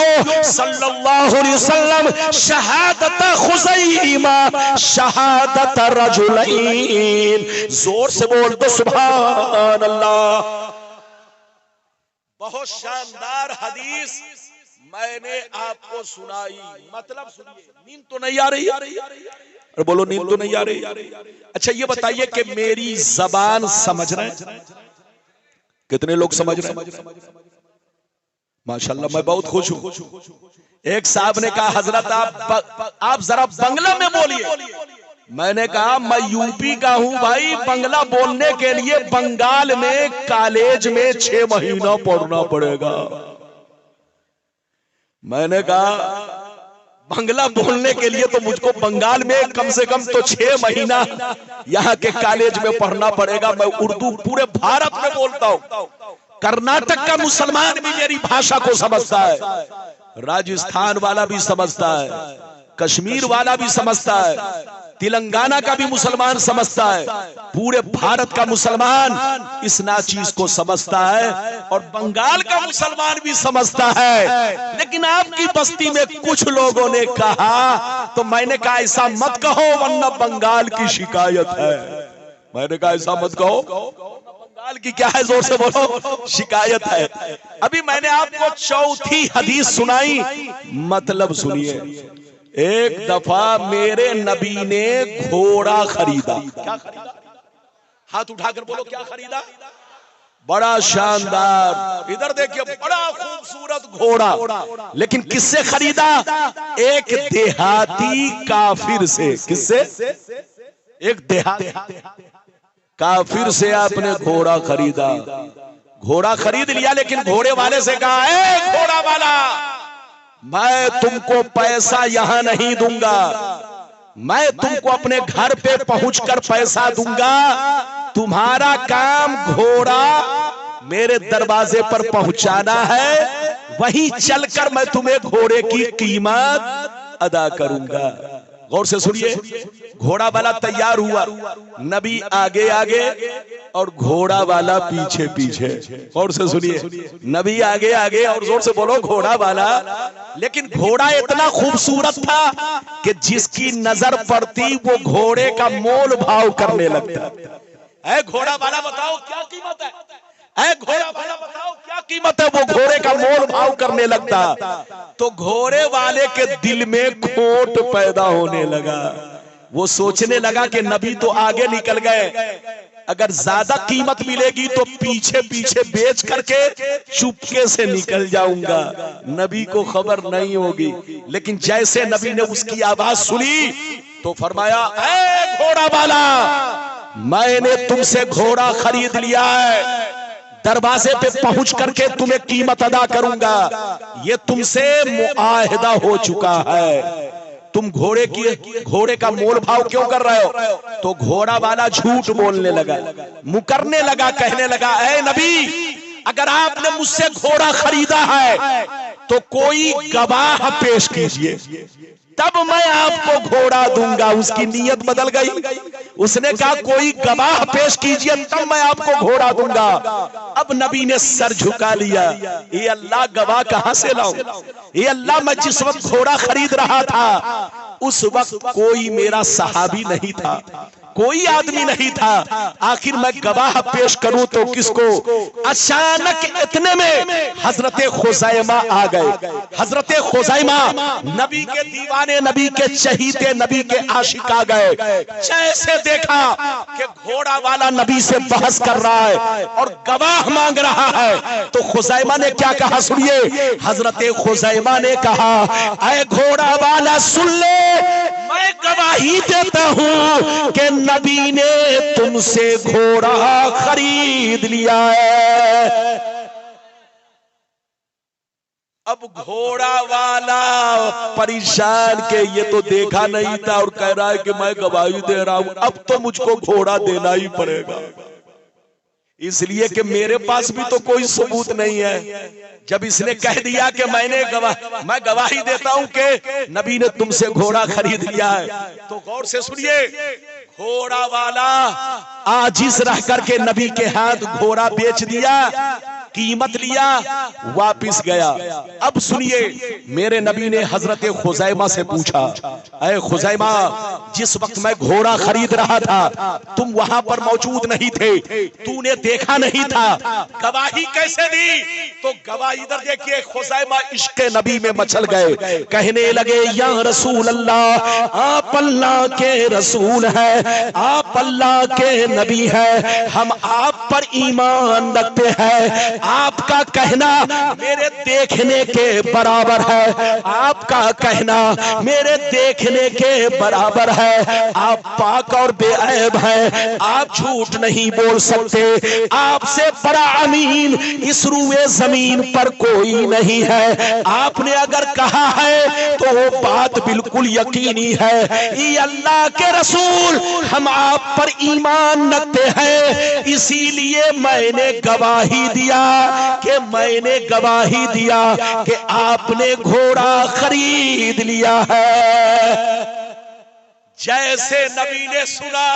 Speaker 1: صلی اللہ علیہ وسلم شہادت خزیمہ شہادت رجلین۔ زور سے بول دو سبحان اللہ۔ بہت شاندار حدیث میں نے آپ کو سنائی، مطلب سنیے۔ نیند تو نہیں آ رہی؟ اور بولو نیند تو نہیں آ رہی؟ اچھا یہ بتائیے کہ میری زبان سمجھ رہے ہیں؟ کتنے لوگ سمجھ رہے ہیں؟ ماشاءاللہ میں بہت خوش ہوں۔ ایک صاحب نے کہا حضرت آپ ذرا بنگلہ میں بولیے۔ میں نے کہا میں یو پی کا ہوں بھائی، بنگلہ بولنے کے لیے بنگال میں کالج میں 6 مہینہ پڑھنا پڑے گا۔ میں نے کہا بنگلہ بولنے کے لیے تو مجھ کو بنگال میں کم سے کم تو 6 مہینہ یہاں کے کالج میں پڑھنا پڑے گا۔ میں اردو پورے بھارت میں بولتا ہوں، کرناٹک کا مسلمان بھی میری بھاشا کو سمجھتا ہے، راجستھان والا بھی سمجھتا ہے، کشمیر والا بھی سمجھتا ہے، تلنگانہ کا بھی مسلمان سمجھتا ہے، پورے بھارت کا مسلمان اس ناچیز کو سمجھتا ہے، اور بنگال کا مسلمان بھی سمجھتا ہے۔ لیکن آپ کی بستی میں کچھ لوگوں نے کہا، تو میں نے کہا ایسا مت کہو ورنہ بنگال کی شکایت ہے۔ میں نے کہا ایسا مت کہو، بنگال کی کیا ہے، زور سے بولو، شکایت ہے۔ ابھی میں نے آپ کو چوتھی حدیث سنائی، مطلب سنیے۔ ایک دفعہ میرے نبی نے گھوڑا خریدا۔ کیا خریدا؟ ہاتھ اٹھا کر بولو کیا خریدا؟ بڑا شاندار، ادھر دیکھیے بڑا خوبصورت گھوڑا، لیکن کس سے خریدا؟ ایک دیہاتی کافر سے۔ کس سے؟ ایک دیہاتی کافر سے آپ نے گھوڑا خریدا۔ گھوڑا خرید لیا، لیکن گھوڑے والے سے کہا اے گھوڑا والا، میں تم کو پیسہ یہاں نہیں دوں گا، میں تم کو اپنے گھر پہ پہنچ کر پیسہ دوں گا، تمہارا کام گھوڑا میرے دروازے پر پہنچانا ہے، وہیں چل کر میں تمہیں گھوڑے کی قیمت ادا کروں گا۔ غور سے سنیے، گھوڑا والا تیار ہوا، نبی آگے آگے اور گھوڑا والا پیچھے پیچھے۔ غور سے سنیے، نبی آگے آگے اور زور سے بولو گھوڑا والا۔ لیکن گھوڑا اتنا خوبصورت تھا کہ جس کی نظر پڑتی وہ گھوڑے کا مول بھاؤ کرنے لگتا۔ اے گھوڑا والا بتاؤ کیا قیمت ہے، اے گھوڑا والا بتاؤ کیا قیمت ہے، وہ گھوڑے کا مول بھاؤ کرنے لگتا۔ تو گھوڑے والے کے دل میں کھوٹ پیدا ہونے لگا، وہ سوچنے لگا کہ نبی تو آگے نکل گئے، اگر زیادہ قیمت ملے گی تو پیچھے پیچھے بیچ کر کے چپکے سے نکل جاؤں گا، نبی کو خبر نہیں ہوگی۔ لیکن جیسے نبی نے اس کی آواز سنی تو فرمایا اے گھوڑا والا، میں نے تم سے گھوڑا خرید لیا ہے، دروازے پہ پہنچ کر کے تمہیں قیمت ادا کروں گا، یہ تم سے معاہدہ ہو چکا ہے، تم گھوڑے کا مول بھاؤ کیوں کر رہے ہو؟ تو گھوڑا والا جھوٹ بولنے لگا، مکرنے لگا، کہنے لگا اے نبی، اگر آپ نے مجھ سے گھوڑا خریدا ہے تو کوئی گواہ پیش کیجئے، تب میں آپ کو گھوڑا دوں گا۔ اس کی نیت بدل گئی، اس نے کہا کوئی گواہ پیش کیجئے تب میں آپ کو گھوڑا دوں گا۔ اب نبی نے سر جھکا لیا، اے اللہ گواہ کہاں سے لاؤں؟ اے اللہ میں جس وقت گھوڑا خرید رہا تھا اس وقت کوئی میرا صحابی نہیں تھا، کوئی آدمی نہیں تھا، آخر میں گواہ پیش کروں تو کس کو؟ اچانک اتنے میں حضرت خزیمہ آ گئے۔ حضرت خزیمہ نبی کے دیوانے، نبی کے چہیتے، نبی کے عاشق آ گئے۔ جیسے دیکھا کہ گھوڑا والا نبی سے بحث کر رہا ہے اور گواہ مانگ رہا ہے تو خزیمہ نے کیا کہا سنیے، حضرت خزیمہ نے کہا اے گھوڑا والا سن لے، میں گواہی دیتا ہوں کہ نبی نے تم سے گھوڑا خرید لیا ہے۔ اب گھوڑا والا پریشان کہ یہ تو دیکھا نہیں تھا اور کہہ رہا ہے کہ میں گواہی دے رہا ہوں، اب تو مجھ کو گھوڑا دینا ہی پڑے گا، اس لیے کہ میرے پاس بھی تو کوئی ثبوت نہیں ہے۔ جب اس نے کہہ دیا کہ میں گواہی دیتا ہوں کہ نبی نے تم سے گھوڑا خرید لیا ہے، تو غور سے سنیے، گھوڑا والا عاجز رہ کر کے نبی کے ہاتھ گھوڑا بیچ دیا، قیمت لیا، واپس گیا۔ اب سنیے، میرے نبی نے حضرت خزیمہ سے پوچھا اے خزیمہ، جس وقت میں گھوڑا خرید رہا تھا تم وہاں پر موجود نہیں تھے، تو نے دیکھا نہیں تھا، گواہی کیسے دی؟ تو گواہی ادھر دیکھیے، خزیمہ عشق نبی میں مچل گئے، کہنے لگے یا رسول اللہ، آپ اللہ کے رسول ہیں، آپ اللہ کے نبی ہیں، ہم آپ پر ایمان رکھتے ہیں، آپ کا کہنا میرے دیکھنے کے برابر ہے، آپ کا کہنا میرے دیکھنے کے برابر ہے، آپ پاک اور بے عیب ہیں، آپ جھوٹ نہیں بول سکتے، آپ سے بڑا امین اس روئے زمین پر کوئی نہیں ہے، آپ نے اگر کہا ہے تو وہ بات بالکل یقینی ہے، اے اللہ کے رسول ہم آپ پر ایمان رکھتے ہیں، اسی لیے میں نے گواہی دیا کہ آپ نے گھوڑا خرید لیا ہے۔ جیسے نبی نے سنا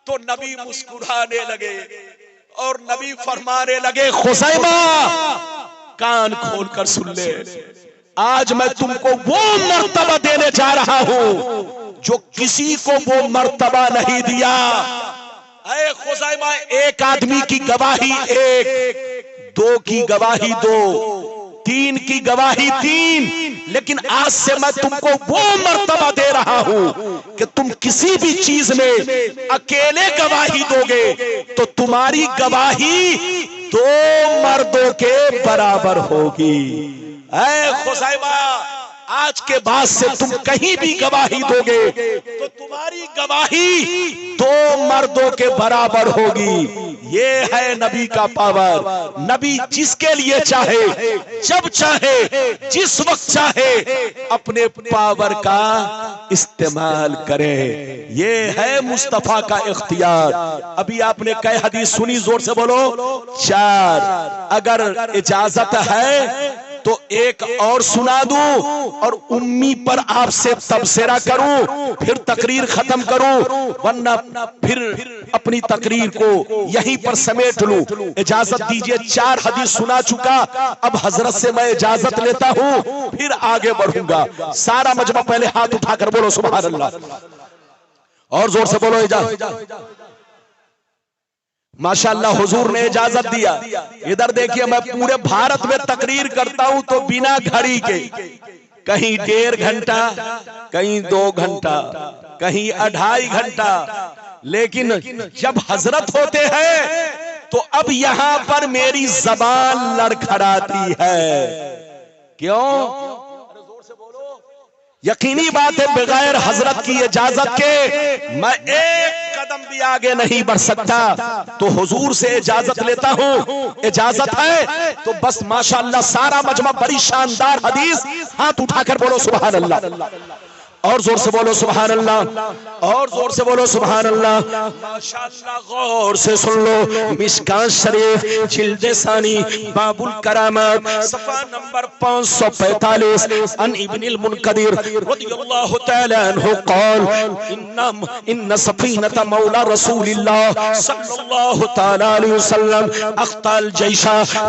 Speaker 1: تو نبی مسکرانے لگے اور نبی فرمانے لگے خزیمہ کان کھول کر سن لے، آج میں تم کو وہ مرتبہ دینے جا رہا ہوں جو کسی کو وہ مرتبہ نہیں دیا۔ اے خزیمہ، ایک آدمی کی گواہی ایک، دو کی گواہی دو، دین کی گواہی دین، لیکن آج سے میں تم کو وہ مرتبہ دے رہا ہوں کہ تم کسی بھی چیز میں اکیلے گواہی دو گے تو تمہاری گواہی 2 مردوں کے برابر ہوگی۔ اے خزیمہ، آج کے بعد سے تم کہیں بھی گواہی دو گے تو تمہاری گواہی 2 مردوں کے برابر ہوگی۔ یہ ہے نبی کا پاور۔ نبی جس کے لیے چاہے، جب چاہے، جس وقت چاہے اپنے پاور کا استعمال کرے۔ یہ ہے مصطفیٰ کا اختیار۔ ابھی آپ نے کئی حدیث سنی، زور سے بولو۔ 4۔ اگر اجازت ہے تو ایک اور سنا دوں اور امی پر آپ سے تبصرہ کروں، پھر تقریر ختم کروں، ورنہ پھر اپنی تقریر کو یہیں پر سمیٹ لوں۔ اجازت دیجئے، 4 حدیث سنا چکا، اب حضرت سے میں اجازت لیتا ہوں، پھر آگے بڑھوں گا۔ سارا مجمع پہلے ہاتھ اٹھا کر بولو سبحان اللہ، اور زور سے بولو اجازت۔ ماشاءاللہ حضور نے اجازت دیا۔ ادھر دیکھیے، میں پورے بھارت میں تقریر کرتا ہوں تو بنا گھڑی کے، کہیں 1.5 گھنٹہ، کہیں 2 گھنٹہ، کہیں 2.5 گھنٹہ، لیکن جب حضرت ہوتے ہیں تو اب یہاں پر میری زبان لڑکھڑاتی ہے۔ کیوں؟ یقینی بات ہے بغیر حضرت کی اجازت کے میں ایک قدم بھی آگے نہیں بڑھ سکتا، تو حضور سے اجازت لیتا ہوں۔ اجازت ہے تو بس ماشاءاللہ سارا مجمع، بڑی شاندار حدیث، ہاتھ اٹھا کر بولو سبحان اللہ، اور زور سے بولو سبحان اللہ، اور زور سے بولو سبحان اللہ۔ ماشاءاللہ غور سے سن لو، مشکات شریف جلد ثانی باب الکرامات صفحہ نمبر 545، ان ابن المنقدر رضی اللہ تعالی عنہ قال ان سفینۃ مولا رسول اللہ صلی اللہ تعالی علیہ وسلم اخطا الجیش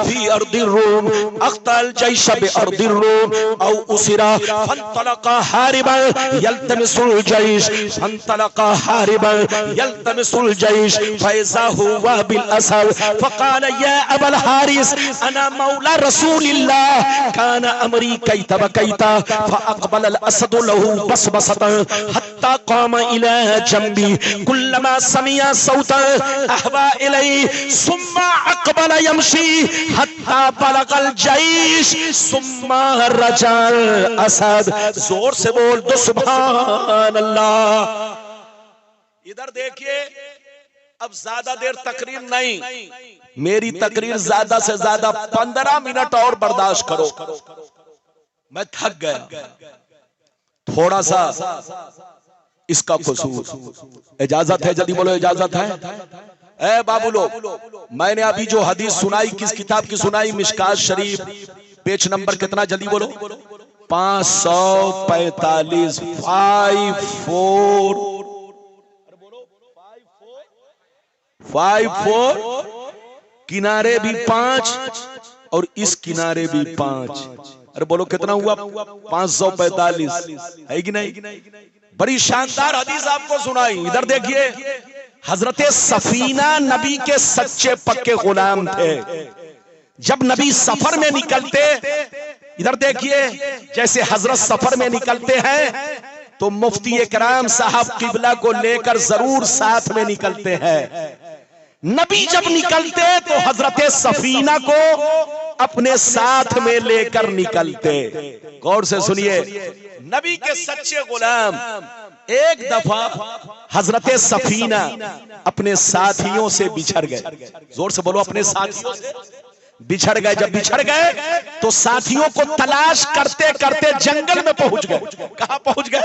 Speaker 1: فی ارض الروم، اخطا الجیش بارض الروم او اسرا فانطلق حاربا يلتمس الجيش، فانطلق حاربا يلتمس الجيش فإذا هو بالأسد فقال يا أبا الحارث أنا مولى رسول الله كان أمري كيت وكيت، فأقبل الأسد له بصبصة حتى قام إلى جنبي، كلما سمع صوتا أهوى إليه ثم أقبل يمشي حتى بلغ الجيش ثم رجع الأسد۔ زور سے بول دو سبحان اللہ۔ ادھر دیکھیے، اب زیادہ دیر تقریر نہیں، میری تقریر زیادہ سے زیادہ 15 منٹ اور برداشت کرو، میں تھک گیا تھوڑا سا اس کا قصور۔ اجازت ہے؟ جلدی بولو اجازت ہے؟ اے بابو لوگ، میں نے ابھی جو حدیث سنائی کس کتاب کی سنائی؟ مشکات شریف، پیج نمبر کتنا؟ جلدی بولو۔ 545، 54، کنارے بھی 5 اور اس کنارے بھی 5، ارے بولو کتنا ہوا؟ 545 ہے کہ نہیں؟ بڑی شاندار حدیث آپ کو سنائی۔ ادھر دیکھیے، حضرت سفینہ نبی کے سچے پکے غلام تھے۔ جب نبی سفر میں نکلتے، ادھر دیکھیے، جیسے حضرت سفر میں نکلتے ہیں تو مفتی اکرام صاحب قبلہ کو لے کر ضرور ساتھ میں نکلتے ہیں۔ نبی جب نکلتے تو حضرت سفینہ کو اپنے ساتھ میں لے کر نکلتے۔ غور سے سنیے، نبی کے سچے غلام، ایک دفعہ حضرت سفینہ اپنے ساتھیوں سے بچھڑ گئے۔ زور سے بولو، اپنے ساتھیوں سے بچھڑ گئے۔ جب بچھڑ گئے تو ساتھیوں کو تلاش کرتے کرتے جنگل میں پہنچ گئے۔ کہاں پہنچ گئے؟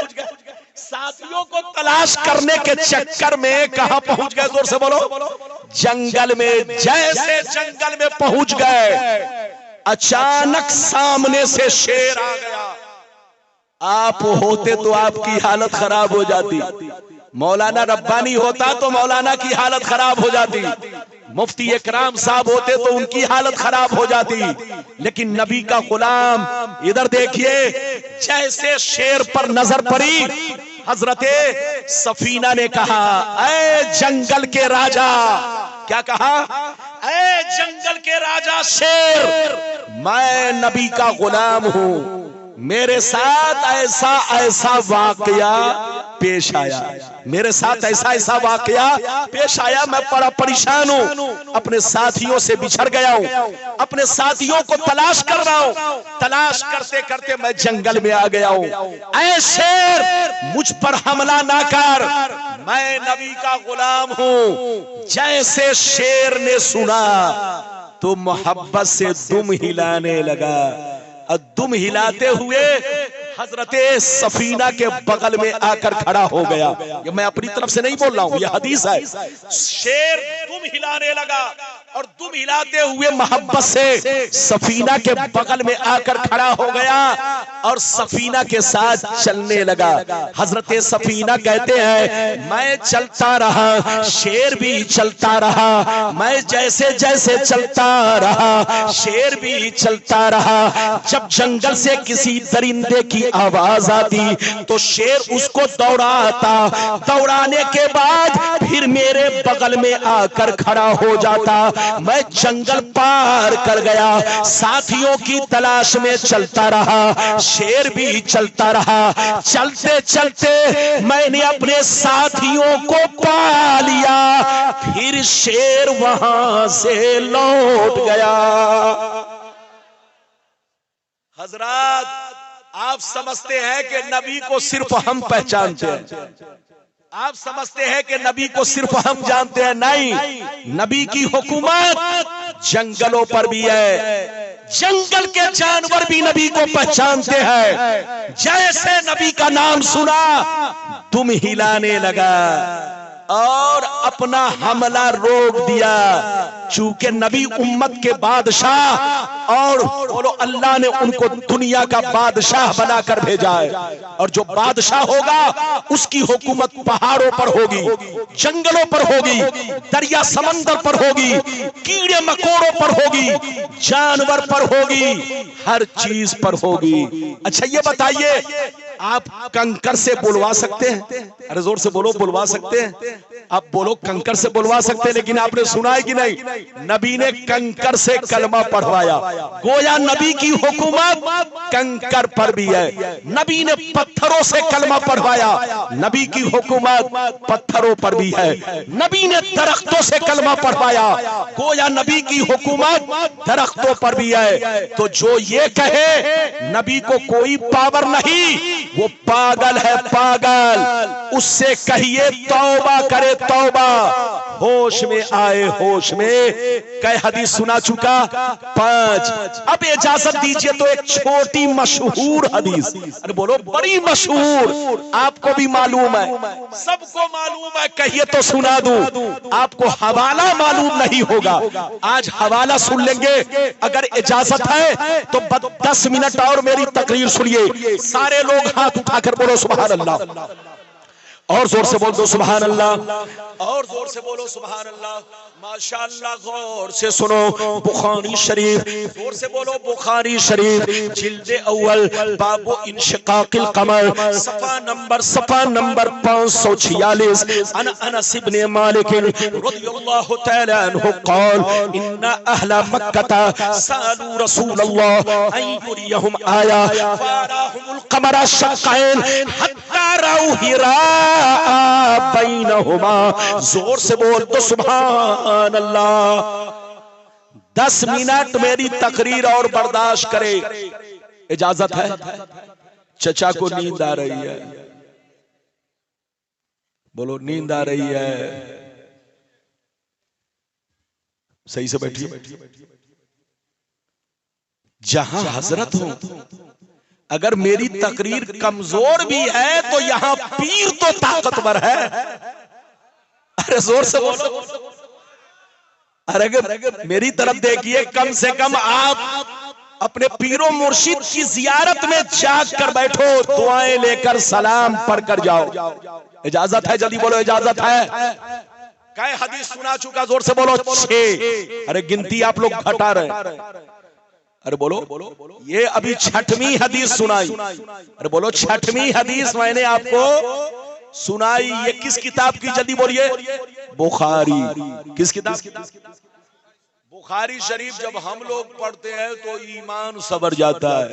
Speaker 1: ساتھیوں کو تلاش کرنے کے چکر میں کہاں پہنچ گئے؟ زور سے بولو، جنگل میں۔ جیسے جنگل میں پہنچ گئے، اچانک سامنے سے شیر آ گیا۔ آپ ہوتے تو آپ کی حالت خراب ہو جاتی، مولانا ربانی ہوتا تو مولانا کی حالت خراب ہو جاتی، مفتی اکرام صاحب ہوتے تو ان کی حالت خراب ہو جاتی، لیکن نبی کا غلام، ادھر دیکھیے، جیسے شیر پر نظر پڑی، حضرت سفینہ نے کہا، اے جنگل کے راجا، کیا کہا؟ اے جنگل کے راجا شیر، میں نبی کا غلام ہوں، میرے ساتھ ایسا ایسا واقعہ پیش آیا، میرے ساتھ ایسا ایسا واقعہ پیش آیا، میں بڑا پریشان ہوں، اپنے ساتھیوں سے بچھڑ گیا ہوں، اپنے ساتھیوں کو تلاش کر رہا ہوں، تلاش کرتے کرتے میں جنگل میں آ گیا ہوں، اے شیر مجھ پر حملہ نہ کر، میں نبی کا غلام ہوں۔ جیسے شیر نے سنا تو محبت سے دم ہلانے لگا، دم ہلاتے ہوئے حضرت سفینہ کے بغل میں آ کر کھڑا ہو گیا۔ یہ میں اپنی طرف سے نہیں بول رہا ہوں، یہ حدیث ہے۔ شیر دم ہلانے لگا اور دم ہلاتے ہوئے محبت سے سفینہ کے بغل میں آ کر کھڑا ہو گیا اور سفینہ کے ساتھ چلنے لگا۔ حضرت سفینہ کہتے ہیں میں چلتا رہا، شیر بھی چلتا رہا، میں جیسے جیسے چلتا رہا شیر بھی چلتا رہا۔ جب جنگل سے کسی درندے کی آواز آتی تو شیر اس کو دوڑاتا، دوڑانے کے بعد پھر میرے بغل میں آ کر کھڑا ہو جاتا۔ میں جنگل پار کر گیا، ساتھیوں کی تلاش میں چلتا رہا، شیر بھی چلتا رہا۔ چلتے چلتے میں نے اپنے ساتھیوں کو پا لیا، پھر شیر وہاں سے لوٹ گیا۔ حضرات آپ سمجھتے ہیں کہ نبی کو صرف ہم پہچانتے ہیں، آپ سمجھتے ہیں کہ نبی کو صرف ہم جانتے ہیں، نہیں، نبی کی حکومت جنگلوں پر بھی ہے، جنگل کے جانور بھی نبی کو پہچانتے ہیں۔ جیسے نبی کا نام سنا دم ہلانے لگا اور اپنا حملہ روک دیا، چونکہ نبی امت کے بادشاہ اور بولو اللہ نے ان کو دنیا کا بادشاہ بنا کر بھیجا ہے، اور جو بادشاہ ہوگا اس کی حکومت پہاڑوں پر ہوگی، جنگلوں پر ہوگی، دریا سمندر پر ہوگی، کیڑے مکوڑوں پر ہوگی، جانور پر ہوگی، ہر چیز پر ہوگی۔ اچھا یہ بتائیے آپ کنکر سے بلوا سکتے ہیں؟ ارے زور سے بولو، بلوا سکتے ہیں؟ آپ بولو کنکر سے بلوا سکتے ہیں، لیکن آپ نے سنا ہے کہ نہیں نبی نے کنکر سے کلمہ پڑھوایا۔ گویا نبی کی حکومت کنکر پر بھی ہے، نبی نے پتھروں سے کلمہ پڑھوایا، نبی کی حکومت پتھروں پر بھی ہے، نبی نے درختوں سے کلمہ پڑھوایا، گویا نبی کی حکومت درختوں پر بھی ہے۔ تو جو یہ کہے نبی کو کوئی پاور نہیں وہ پاگل ہے، پاگل۔ اس سے کہیے توبہ کرے، توبہ، ہوش میں آئے، ہوش میں۔ کئی حدیث سنا چکا، 5۔ اب اجازت دیجئے تو ایک چھوٹی مشہور حدیث، ارے بولو بڑی مشہور، آپ کو بھی معلوم ہے، سب کو معلوم ہے، کہیے تو سنا دوں۔ آپ کو حوالہ معلوم نہیں ہوگا، آج حوالہ سن لیں گے اگر اجازت ہے تو 10 منٹ اور میری تقریر سنیے۔ سارے لوگ ہاتھ اٹھا کر بولو سبحان اللہ، اور زور سے بول دو سبحان اللہ، اور زور سے بولو سبحان اللہ۔ ماشاءاللہ غور سے سنو، بخاری شریف، زور سے بولو بخاری شریف، جلد اول، باب انشقاق القمر، صفحہ نمبر 546، عن انس بن مالک رضی اللہ تعالی عنہ قال ان اہل مکہ سالوا رسول اللہ ان یریہم آیا فاراہم القمر شقین حتی رأوا ہراء بینہما۔ زور سے بول تو سبحان اللہ۔ 10 منٹ میری تقریر اور برداشت کرے، اجازت ہے؟ چچا کو نیند آ رہی ہے، بولو نیند آ رہی ہے، صحیح سے بیٹھیے۔ جہاں حضرت ہوں، اگر میری تقریر کمزور بھی ہے تو یہاں پیر تو طاقتور ہے۔ ارے زور سے بولو، ارے میری طرف دیکھیے، کم سے کم آپ اپنے پیر و مرشد کی زیارت میں جاگ کر بیٹھو، دعائیں لے کر سلام پڑھ کر جاؤ۔ اجازت ہے؟ جلدی بولو اجازت ہے؟ کئی حدیث سنا چکا، زور سے بولو 6۔ ارے گنتی آپ لوگ گھٹا رہے، ارے بولو، یہ ابھی 6ویں حدیث سنائی، ارے بولو 6ویں حدیث میں نے آپ کو سنائی. یہ کس کتاب کی جلدی بولیے؟ بخاری. کس کتاب؟ بخاری شریف. جب ہم لوگ پڑھتے ہیں تو ایمان سبر جاتا ہے،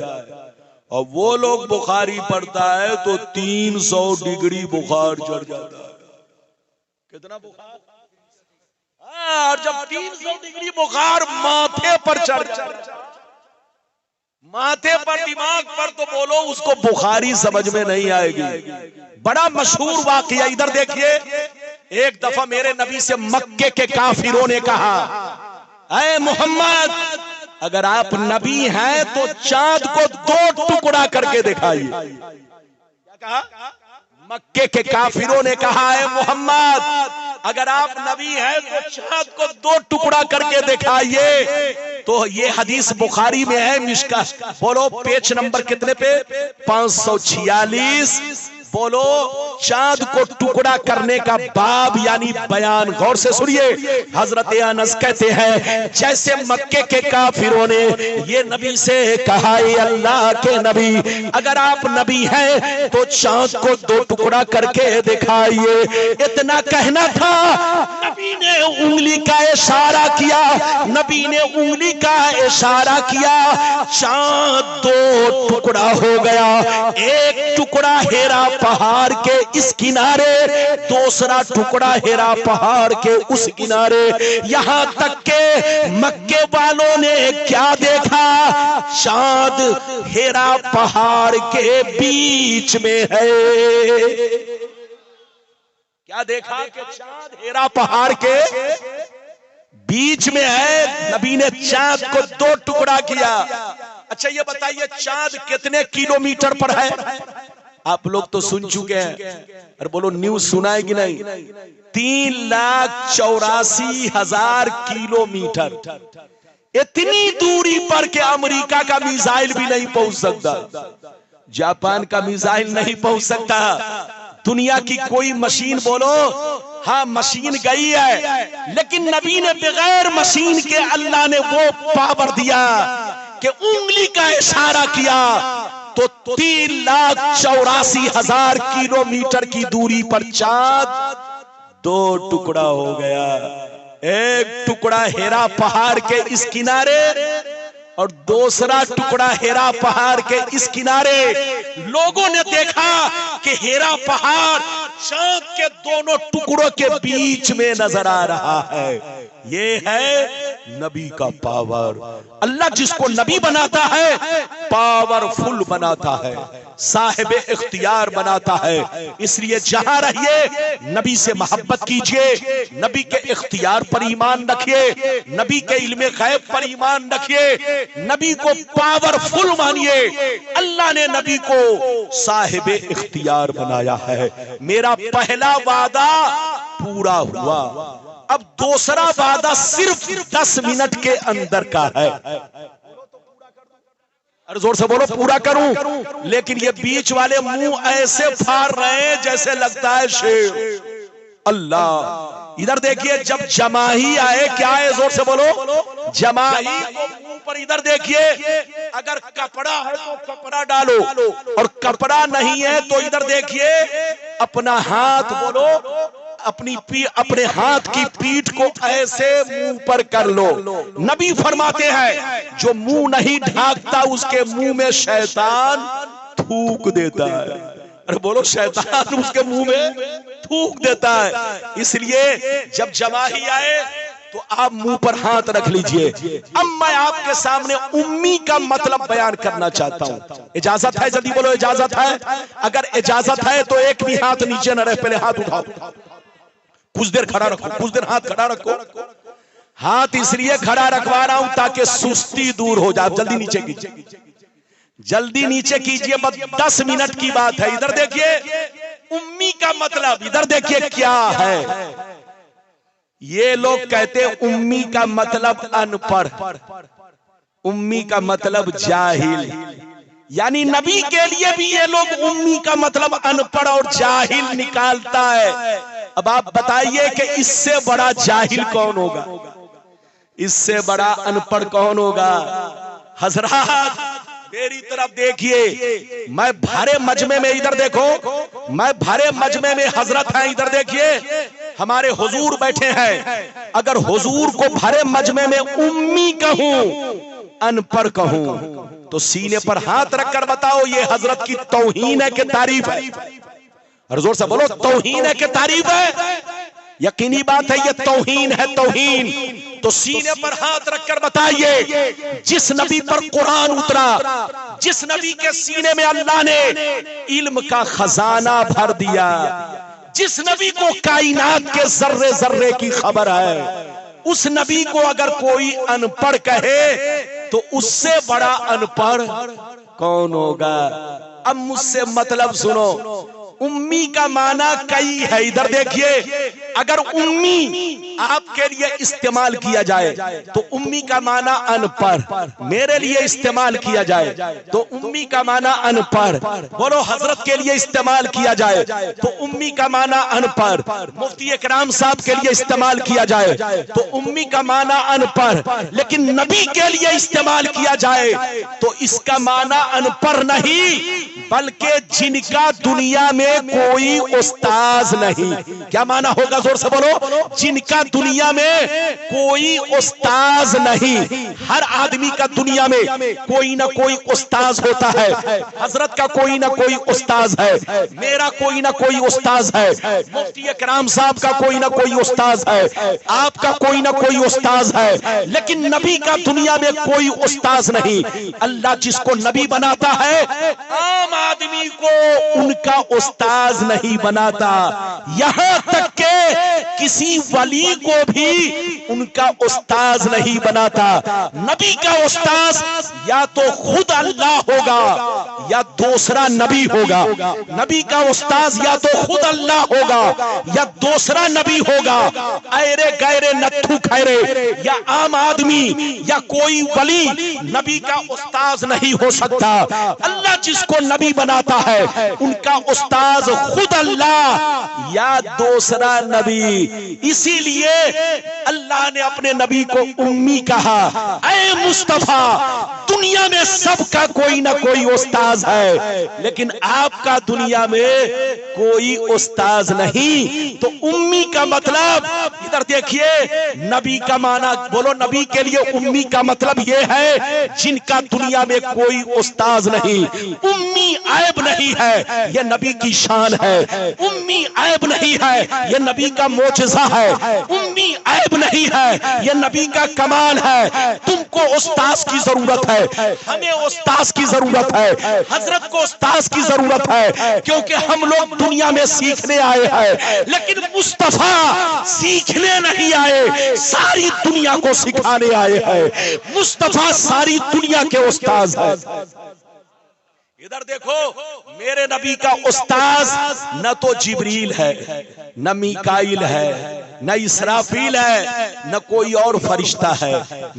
Speaker 1: اور وہ لوگ بخاری پڑھتا ہے تو 300 ڈگری بخار چڑھ جاتا ہے. کتنا بخار؟ اور جب 300 ڈگری بخار ماتھے پر چڑھ جاتا، ماتھے پر، دماغ پر، تو بولو اس کو بخاری سمجھ میں نہیں آئے گی. بڑا مشہور واقعہ ادھر دیکھیے. ایک دفعہ میرے نبی سے مکے کے کافروں نے کہا، اے محمد اگر آپ نبی ہیں تو چاند کو 2 ٹکڑا کر کے دکھائیے. کیا کہا؟ مکے کے کافروں نے کہا، اے محمد اگر آپ نبی ہیں تو چاند کو 2 ٹکڑا کر کے دکھائیے. تو یہ حدیث بخاری میں ہے، مشکاۃ. بولو پیج نمبر کتنے پہ؟ 546. بولو چاند کو ٹکڑا کرنے کا باب یعنی بیان. غور سے سنیے. حضرت انس کہتے ہیں جیسے مکے کے کافروں نے یہ نبی سے کہا، اے اللہ کے نبی اگر آپ نبی ہیں تو چاند کو 2 ٹکڑا کر کے دکھائیے. اتنا کہنا تھا، نبی نے انگلی کا اشارہ کیا، نبی نے انگلی کا اشارہ کیا، چاند 2 ٹکڑا ہو گیا. ایک ٹکڑا ہیرا پہاڑ کے اس کنارے، دوسرا ٹکڑا ہیرا پہاڑ کے اس کنارے. یہاں تک کہ مکے والوں نے کیا دیکھا؟ چاند ہیرا پہاڑ کے بیچ میں ہے. کیا دیکھا؟ کہ چاند ہیرا پہاڑ کے بیچ میں ہے. نبی نے چاند کو 2 ٹکڑا کیا. اچھا یہ بتائیے چاند کتنے کلومیٹر پر ہے؟ آپ لوگ تو سن چکے ہیں، اور بولو نیوز سنا ہے کہ نہیں؟ 3,84,000 کلومیٹر. اتنی دوری پر کہ امریکہ کا میزائل بھی نہیں پہنچ سکتا، جاپان کا میزائل نہیں پہنچ سکتا. دنیا کی کوئی مشین بولو، ہاں مشین گئی ہے، لیکن نبی نے بغیر مشین کے اللہ نے وہ پاور دیا کہ انگلی کا اشارہ کیا تو 3,84,000 کلومیٹر کی دوری پر چاند 2 ٹکڑا ہو گیا. ایک ٹکڑا ہیرا پہاڑ کے اس کنارے اور دوسرا ٹکڑا ہیرا پہاڑ کے اس کنارے. لوگوں نے دیکھا کہ ہیرا پہاڑ چاند کے دونوں ٹکڑوں کے بیچ میں نظر آ رہا ہے. یہ ہے نبی کا پاور. اللہ جس کو نبی بناتا ہے پاورفل بناتا ہے، صاحب اختیار بناتا ہے. اس لیے جہاں رہیے نبی سے محبت کیجئے، نبی کے اختیار پر ایمان رکھیے، نبی کے علم غیب پر ایمان رکھیے، نبی کو پاورفل مانیے. اللہ نے نبی کو صاحب اختیار بنایا ہے. میرا پہلا وعدہ پورا ہوا، اب دوسرا وعدہ صرف 10 منٹ کے اندر کا ہے. ارے زور سے بولو پورا کروں. لیکن یہ بیچ والے منہ ایسے پھاڑ رہے ہیں جیسے لگتا ہے شیر. اللہ ادھر دیکھیے، جب جماہی آئے کیا ہے؟ زور سے بولو جماہی. منہ پر ادھر دیکھیے، اگر کپڑا ہے تو کپڑا ڈالو، اور کپڑا نہیں ہے تو ادھر دیکھیے اپنا ہاتھ، بولو اپنے ہاتھ کی پیٹھ کو ایسے منہ پر کر لو. نبی فرماتے ہیں جو منہ نہیں ڈھانکتا اس کے منہ میں شیطان تھوک دیتا ہے. ارے بولو شیطان اس کے منہ میں تھوک دیتا ہے. اس لیے جب جماہی آئے تو آپ منہ پر ہاتھ رکھ لیجئے. اب میں آپ کے سامنے امی کا مطلب بیان کرنا چاہتا ہوں. اجازت ہے؟ جلدی بولو اجازت ہے؟ اگر اجازت ہے تو ایک بھی ہاتھ نیچے نہ رہے، پہلے ہاتھ اٹھاؤ، کچھ دیر کھڑا رکھو، کچھ دیر ہاتھ کھڑا رکھو. ہاتھ اس لیے کھڑا رکھوا رہا ہوں تاکہ سستی دور ہو جائے. جلدی نیچے کیجئے، جلدی نیچے کیجئے، بس 10 منٹ کی بات ہے. ادھر دیکھیے امی کا مطلب، ادھر دیکھیے کیا ہے. یہ لوگ کہتے امی کا مطلب ان پڑھ، امی کا مطلب جاہل. یعنی نبی کے لیے بھی یہ لوگ امی کا مطلب ان پڑھ اور جاہل نکالتا ہے. اب آپ بتائیے کہ اس سے بڑا جاہل کون ہوگا؟ اس سے بڑا ان پڑھ کون ہوگا؟ حضرات میری طرف دیکھیے، میں بھرے مجمع میں، ادھر دیکھو، میں بھرے مجمع میں حضرت ہیں، ادھر دیکھیے ہمارے حضور بیٹھے ہیں. اگر حضور کو بھرے مجمع میں امی کہوں، ان پڑھ کہوں، تو سینے پر ہاتھ رکھ کر بتاؤ یہ حضرت کی توہین ہے کہ تعریف ہے؟ اور زور سے بولو توہین ہے کہ تعریف ہے؟ یقینی بات ہے یہ توہین ہے، توہین. تو سینے پر ہاتھ رکھ کر بتائیے جس نبی پر قرآن اترا، جس نبی کے سینے میں اللہ نے علم کا خزانہ بھر دیا، جس نبی کو کائنات کے ذرے ذرے کی خبر ہے، اس نبی کو اگر کوئی ان پڑھ کہے تو اس سے بڑا ان پڑھ کون ہوگا؟ اب مجھ سے مطلب سنو، امی کا معنی کئی ہے، ادھر دیکھیے. اگر امی آپ کے لیے استعمال کیا جائے تو امی کا معنی ان پڑھ، میرے لیے استعمال کیا جائے تو امی کا معنی ان پڑھ، بولو حضرت کے لیے استعمال کیا جائے تو امی کا معنی ان پڑھ، مفتی اکرام صاحب کے لیے استعمال کیا جائے تو امی کا معنی ان پڑھ. لیکن نبی کے لیے استعمال کیا جائے تو اس کا معنی ان پڑھ نہیں، بلکہ جن کا دنیا میں کوئی استاذ نہیں. کیا معنی ہوگا؟ زور سے بولو. جن کا دنیا میں کوئی استاذ نہیں. ہر آدمی کا دنیا میں کوئی نہ کوئی استاذ ہوتا ہے. حضرت کا کوئی نہ کوئی استاذ ہے، میرا کوئی نہ کوئی استاذ ہے، مفتی اکرام صاحب کا کوئی نہ کوئی استاذ ہے، آپ کا کوئی نہ کوئی استاذ ہے. لیکن نبی کا دنیا میں کوئی استاذ نہیں. اللہ جس کو نبی بناتا ہے عام آدمی کو ان کا استاذ نہیں بناتا، یہاں تک کہ کسی ولی کو بھی ان کا استاذ نہیں بناتا. نبی کا استاذ یا تو خود اللہ ہوگا یا دوسرا نبی ہوگا. نبی کا استاذ یا تو خود اللہ ہوگا یا دوسرا نبی ہوگا. ایرے گیرے نتھو کھیرے یا عام آدمی یا کوئی ولی نبی کا استاذ نہیں ہو سکتا. اللہ جس کو نبی بناتا ہے ان کا استاذ خود اللہ یا دوسرا نبی. اسی لیے اللہ نے اپنے نبی کو امی کہا. اے مصطفیٰ، دنیا میں سب کا کوئی نہ کوئی استاذ ہے، لیکن آپ کا دنیا میں کوئی استاذ نہیں. تو امی کا مطلب ادھر دیکھیے، نبی کا معنی بولو. نبی کے لیے امی کا مطلب یہ ہے جن کا دنیا میں کوئی استاذ نہیں. امی عیب نہیں ہے، یہ نبی کی شان ہے. امی عیب نہیں ہے، یہ نبی کا معجزہ ہے. امی عیب نہیں ہے، یہ نبی کا کمال ہے. تم کو استاذ کی ضرورت ہے، ہمیں استاذ کی ضرورت ہے، حضرت کو استاذ کی ضرورت ہے، کیونکہ ہم لوگ دنیا میں سیکھنے آئے ہیں. لیکن مصطفیٰ سیکھنے نہیں آئے، ساری دنیا کو سکھانے آئے ہیں. مصطفیٰ ساری دنیا کے استاذ ہیں. ادھر دیکھو، میرے نبی کا استاذ نہ تو جبریل ہے، نہ میکائیل ہے، نہ اسرافیل ہے، نہ کوئی اور فرشتہ ہے.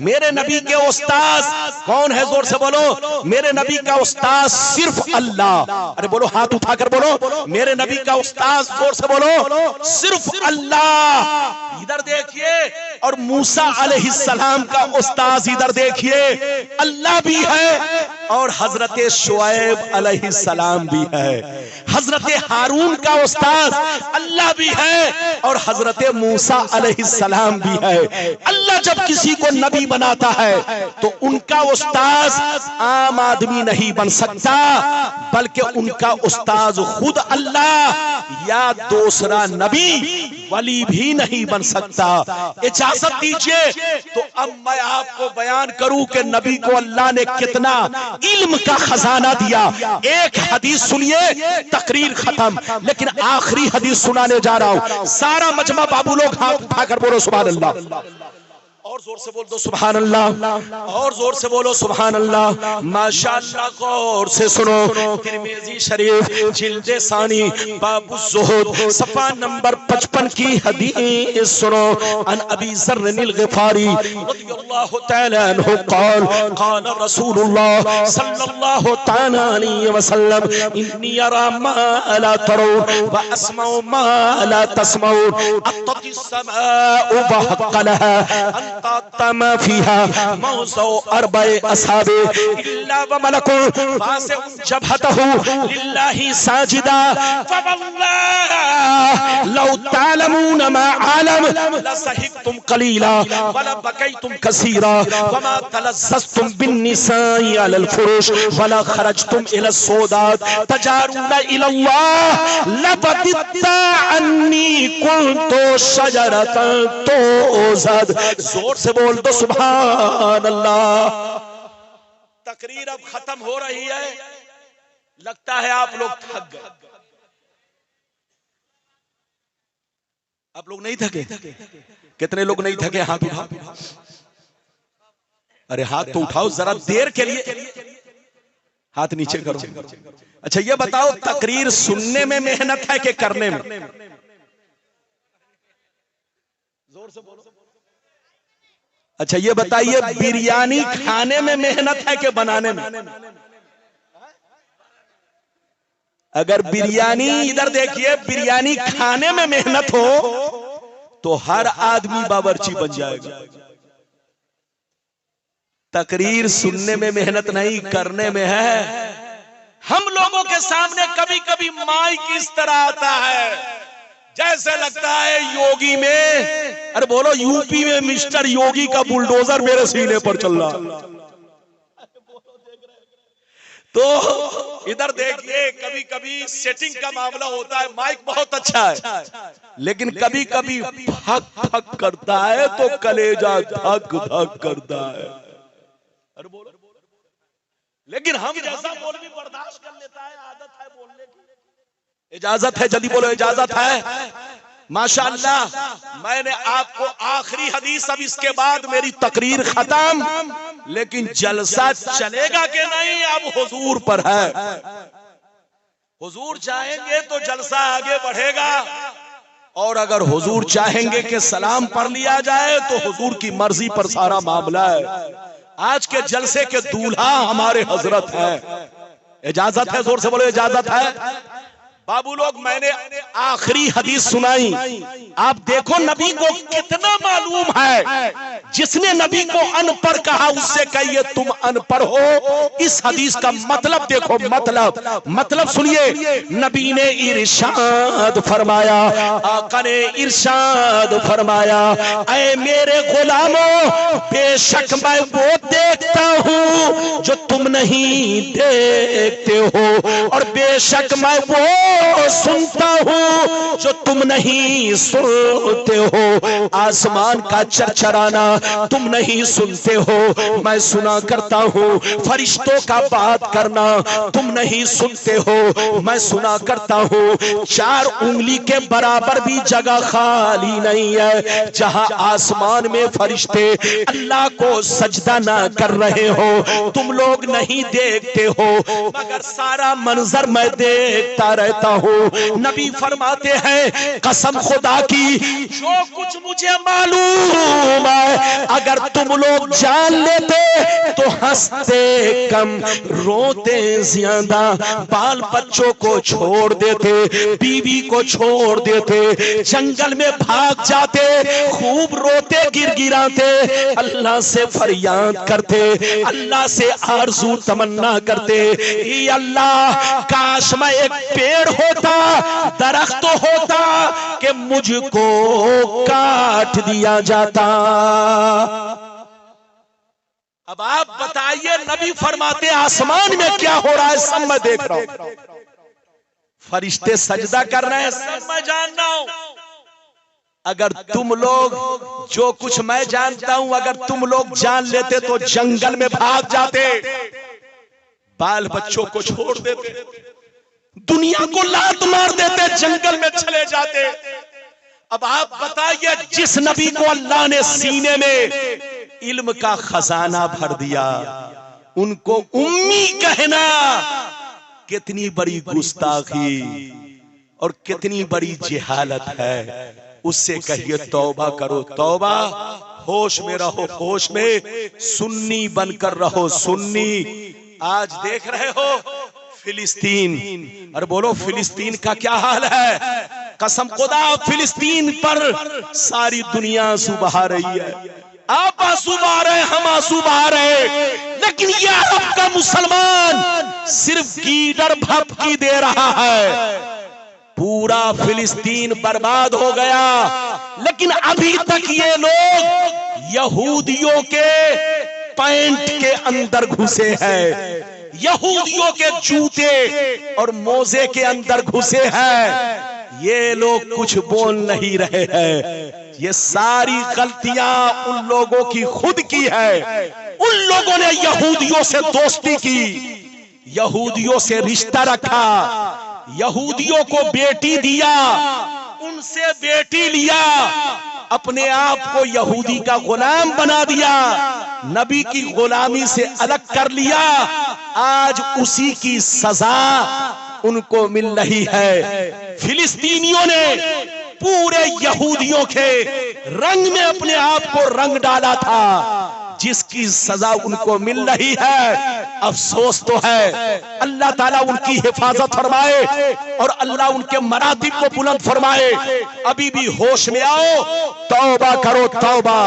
Speaker 1: میرے نبی کے استاذ کون ہے؟ زور سے بولو. میرے نبی کا استاذ صرف اللہ. ارے بولو، ہاتھ اٹھا کر بولو. میرے نبی کا استاذ، زور سے بولو، صرف اللہ. ادھر دیکھیے. اور موسیٰ علیہ السلام کا استاذ ادھر دیکھیے، اللہ بھی ہے اور حضرت شعیب علیہ السلام بھی ہے. حضرت ہارون کا استاذ اللہ بھی ہے اور حضرت موسیٰ علیہ السلام بھی ہے. اللہ جب کسی کو نبی بناتا ہے تو ان کا استاذ عام آدمی نہیں بن سکتا، بلکہ ان کا استاذ خود اللہ یا دوسرا نبی ولی بھی نہیں بن سکتا. اجازت دیجئے تو اب میں آپ کو بیان کروں کہ نبی کو اللہ نے کتنا علم کا خزانہ دیا. ایک حدیث سنیے، تقریر ختم. لیکن آخری حدیث سنانے جا رہا ہوں. سارا مجمع بابو لوگ ہاتھ اٹھا کر بولو سبحان اللہ. اور زور سے بول دو سبحان اللہ، اور زور سے بولو سبحان اللہ. ماشاءاللہ غور سے سنو. ترمذی شریف جلد ثانی باب الزہد صفحہ نمبر 55 کی حدیث سنو. عن ابی ذر الغفاری رضی اللہ تعالی عنہ قال قال رسول اللہ صلی اللہ تعالی علیہ وسلم انی ارى ما لا ترون واسمع ما لا تسمعون. اطت السماء بحق لها تتم فيها موضع 4 أصحاب إلا وملك واسع جبهته لله ساجدا فوالله لو تعلمون ما أعلم لسحقتم قليلا ولبكيتم كثيرا وما تلذذتم بالنساء على الفرش ولا خرجتم إلى السودات تجارون إلى الله لبدت عني كنت شجرة توزد. زور سے بول دو سبحان اللہ. تقریر اب ختم ہو رہی ہے، لگتا ہے آپ لوگ تھک گئے. آپ لوگ نہیں تھکے؟ کتنے لوگ نہیں تھکے؟ ہاتھ اٹھاؤ. ارے ہاتھ تو اٹھاؤ ذرا دیر کے لیے. ہاتھ نیچے کرو. اچھا یہ بتاؤ تقریر سننے میں محنت ہے کہ کرنے میں؟ زور سے بولو. اچھا یہ بتائیے بریانی کھانے میں محنت ہے کہ بنانے میں؟ اگر بریانی ادھر دیکھیے بریانی کھانے میں محنت ہو تو ہر آدمی باورچی بن جائے گا. تقریر سننے میں محنت نہیں کرنے میں ہے. ہم لوگوں کے سامنے کبھی کبھی مائک اس طرح آتا ہے جیسے لگتا ہے یوگی میں، ارے بولو یو پی میں مسٹر یوگی کا بلڈوزر میرے سینے پر چل رہا. تو ادھر دیکھیے کبھی کبھی سیٹنگ کا معاملہ ہوتا ہے. مائک بہت اچھا ہے لیکن کبھی کبھی دھک دھک کرتا ہے تو کلیجہ دھک دھک کرتا ہے. لیکن ہم جیسا مولوی برداشت کر لیتا ہے. عادت ہے بولنے کی. اجازت ہے جلدی بولو. اجازت ہے. ماشاءاللہ میں نے آپ کو آخری حدیث، اب اس کے بعد میری تقریر ختم، لیکن جلسہ چلے گا کہ نہیں اب حضور پر ہے. حضور چاہیں گے تو جلسہ آگے بڑھے گا، اور اگر حضور چاہیں گے کہ سلام پڑھ لیا جائے تو حضور کی مرضی پر سارا معاملہ ہے. آج کے جلسے کے دولہا ہمارے حضرت ہیں. اجازت ہے؟ زور سے بولو اجازت ہے. بابو لوگ میں نے آخری حدیث سنائی. آپ دیکھو نبی کو کتنا معلوم ہے. جس نے نبی کو ان پڑھ کہا اس سے کہیے تم ان پڑھ ہو. اس حدیث کا مطلب دیکھو. مطلب سنیے. نبی نے ارشاد فرمایا، آقا نے ارشاد فرمایا، اے میرے غلاموں بے شک میں وہ دیکھتا ہوں جو تم نہیں دیکھتے ہو، اور بے شک میں وہ سنتا ہوں جو تم نہیں سنتے ہو. آسمان کا چرچرانا تم نہیں سنتے ہو، میں سنا کرتا ہوں. فرشتوں کا بات کرنا تم نہیں سنتے ہو، میں سنا کرتا ہوں. 4 انگلی کے برابر بھی جگہ خالی نہیں ہے جہاں آسمان میں فرشتے اللہ کو سجدہ نہ کر رہے ہو. تم لوگ نہیں دیکھتے ہو مگر سارا منظر میں دیکھتا رہتا ہوں. نبی فرماتے ہیں قسم خدا کی جو کچھ مجھے معلوم ہے اگر تم لوگ جان لیتے تو ہنستے کم روتے زیادہ، بال بچوں کو چھوڑ دیتے، بیوی کو چھوڑ دیتے، جنگل میں بھاگ جاتے، خوب روتے گر گراتے، اللہ سے فریاد کرتے، اللہ سے آرزو تمنا کرتے، اے اللہ کاش میں ایک پیڑ ہوتا، درخت ہوتا کہ مجھ کو کاٹ دیا جاتا. اب آپ بتائیے نبی فرماتے آسمان میں کیا ہو رہا ہے سب میں دیکھ رہا ہوں. فرشتے سجدہ کر رہے ہیں سب میں جان رہا ہوں. اگر تم لوگ جو کچھ میں جانتا ہوں اگر تم لوگ جان لیتے تو جنگل میں بھاگ جاتے، بال بچوں کو چھوڑ دیتے، دنیا کو لات مار دیتے، جنگل میں چلے جاتے. اب آپ بتائیے جس نبی کو اللہ نے سینے میں علم کا خزانہ بھر دیا ان کو امی کہنا کتنی بڑی گستاخی اور کتنی بڑی جہالت ہے. اس سے کہیے توبہ کرو. توبہ. ہوش میں رہو، ہوش میں. سنی بن کر رہو، سنی. آج دیکھ رہے ہو فلسطین، اور بولو فلسطین کا کیا حال ہے. قسم خدا فلسطین پر ساری دنیا آنسو بہا رہی ہے. آپ آنسو بہا رہے ہیں، ہم آنسو بہا رہے ہیں، لیکن یہ عرب کا مسلمان صرف گیدڑ بھپکی دے رہا ہے۔ پورا فلسطین برباد ہو گیا، لیکن ابھی تک یہ لوگ یہودیوں کے پینٹ کے اندر گھسے ہیں، یہودیوں کے جوتے اور موزے کے اندر گھسے ہیں۔ یہ لوگ کچھ بول نہیں رہے ہیں۔ یہ ساری غلطیاں ان لوگوں کی خود کی ہے۔ ان لوگوں نے یہودیوں سے دوستی کی، یہودیوں سے رشتہ رکھا، یہودیوں کو بیٹی دیا، ان سے بیٹی لیا، اپنے آپ کو یہودی کا غلام بنا دیا، نبی کی غلامی سے الگ کر لیا۔ آج اسی کی سزا ان کو مل رہی ہے۔ فلسطینیوں نے پورے یہودیوں کے رنگ میں اپنے آپ کو رنگ ڈالا تھا، جس کی سزا ان کو مل رہی ہے۔ افسوس تو ہے، اللہ تعالیٰ ان کی حفاظت فرمائے اور اللہ ان کے مراتب کو بلند فرمائے۔ ابھی بھی ہوش میں آؤ، توبہ کرو توبہ،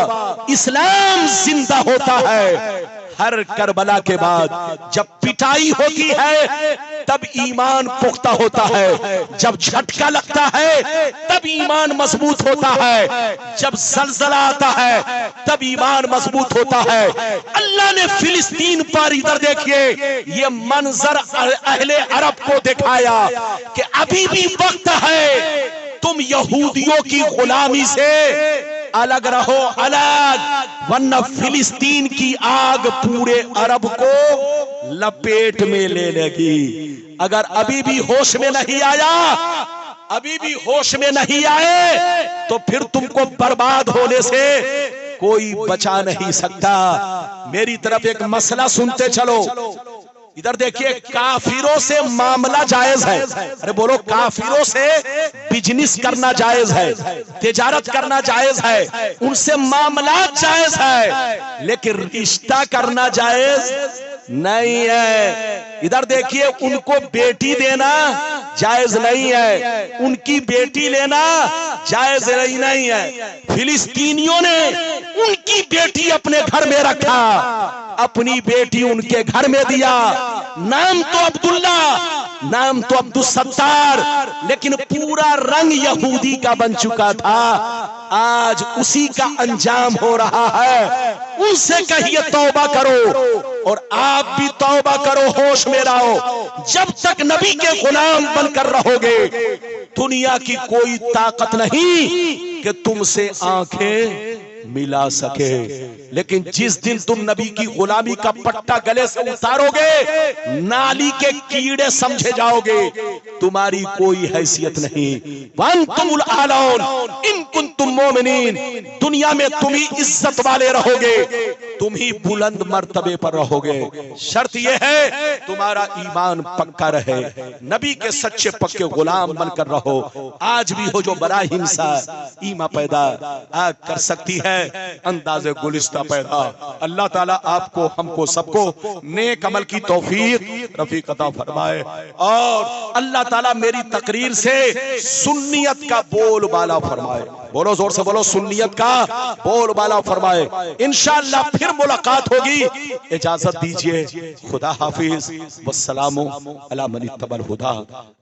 Speaker 1: اسلام زندہ ہوتا ہے۔ ہر کربلا کے بعد جب پٹائی ہوتی ہے تب ایمان پختہ ہوتا ہے، جب جھٹکا لگتا ہے تب ایمان مضبوط ہوتا ہے، جب زلزلہ آتا ہے تب ایمان مضبوط ہوتا ہے۔ اللہ نے فلسطین پر ادھر دیکھیے یہ منظر اہل عرب کو دکھایا کہ ابھی بھی وقت ہے، تم یہودیوں کی غلامی سے الگ رہو، الگ، ورنہ فلسطین کی آگ پورے عرب کو لپیٹ میں لے لے گی۔ اگر ابھی بھی ہوش میں نہیں آیا، ابھی بھی ہوش میں نہیں آئے، تو پھر تم کو برباد ہونے سے کوئی بچا نہیں سکتا۔ میری طرف ایک مسئلہ سنتے چلو، ادھر دیکھیے، کافروں سے معاملہ جائز ہے، ارے بولو، کافروں سے بزنس کرنا جائز ہے، تجارت کرنا جائز ہے، ان سے معاملات جائز ہے، لیکن رشتہ کرنا جائز نہیں ہے۔ ادھر دیکھیے، ان کو بیٹی دینا جائز نہیں ہے، ان کی بیٹی لینا جائز نہیں ہے۔ فلسطینیوں نے ان کی بیٹی اپنے گھر میں رکھا، اپنی بیٹی ان کے گھر میں دیا، نام تو عبداللہ، نام تو عبدالستار، لیکن پورا رنگ یہودی کا بن چکا تھا۔ آج اسی کا انجام ہو رہا ہے۔ ان سے کہیے توبہ کرو، اور آپ بھی توبہ کرو، ہوش میں رہو۔ جب تک نبی کے غلام بن کر رہو گے، دنیا کی کوئی طاقت نہیں کہ تم سے آنکھیں ملا سکے، لیکن جس دن تم نبی کی غلامی کا پٹا گلے سے اتارو گے، نالی کے کیڑے سمجھے جاؤ گے، تمہاری کوئی حیثیت نہیں۔ وَأَنْتُمُ الْأَعْلَوْنَ إِن كُنتُم مُؤْمِنِينَ، دنیا میں تم ہی عزت والے رہو گے، تم ہی بلند مرتبے پر رہو گے۔ شرط یہ ہے تمہارا ایمان پکا رہے، نبی کے سچے پکے غلام بن کر رہو۔ آج بھی ہو جو بڑا ہنسا ایمان پیدا کر سکتی ہے، انداز گلستہ پیدا۔ اللہ تعالیٰ آپ کو، ہم کو، سب کو نیک عمل کی توفیق رفیق عطا فرمائے، اور اللہ تعالیٰ میری تقریر سے سنیت کا بول بالا فرمائے۔ بولو زور سے بولو، سنیت کا بول بالا فرمائے۔ انشاءاللہ پھر ملاقات ہوگی، اجازت دیجئے، خدا حافظ، والسلام علی من اتبع الہدی۔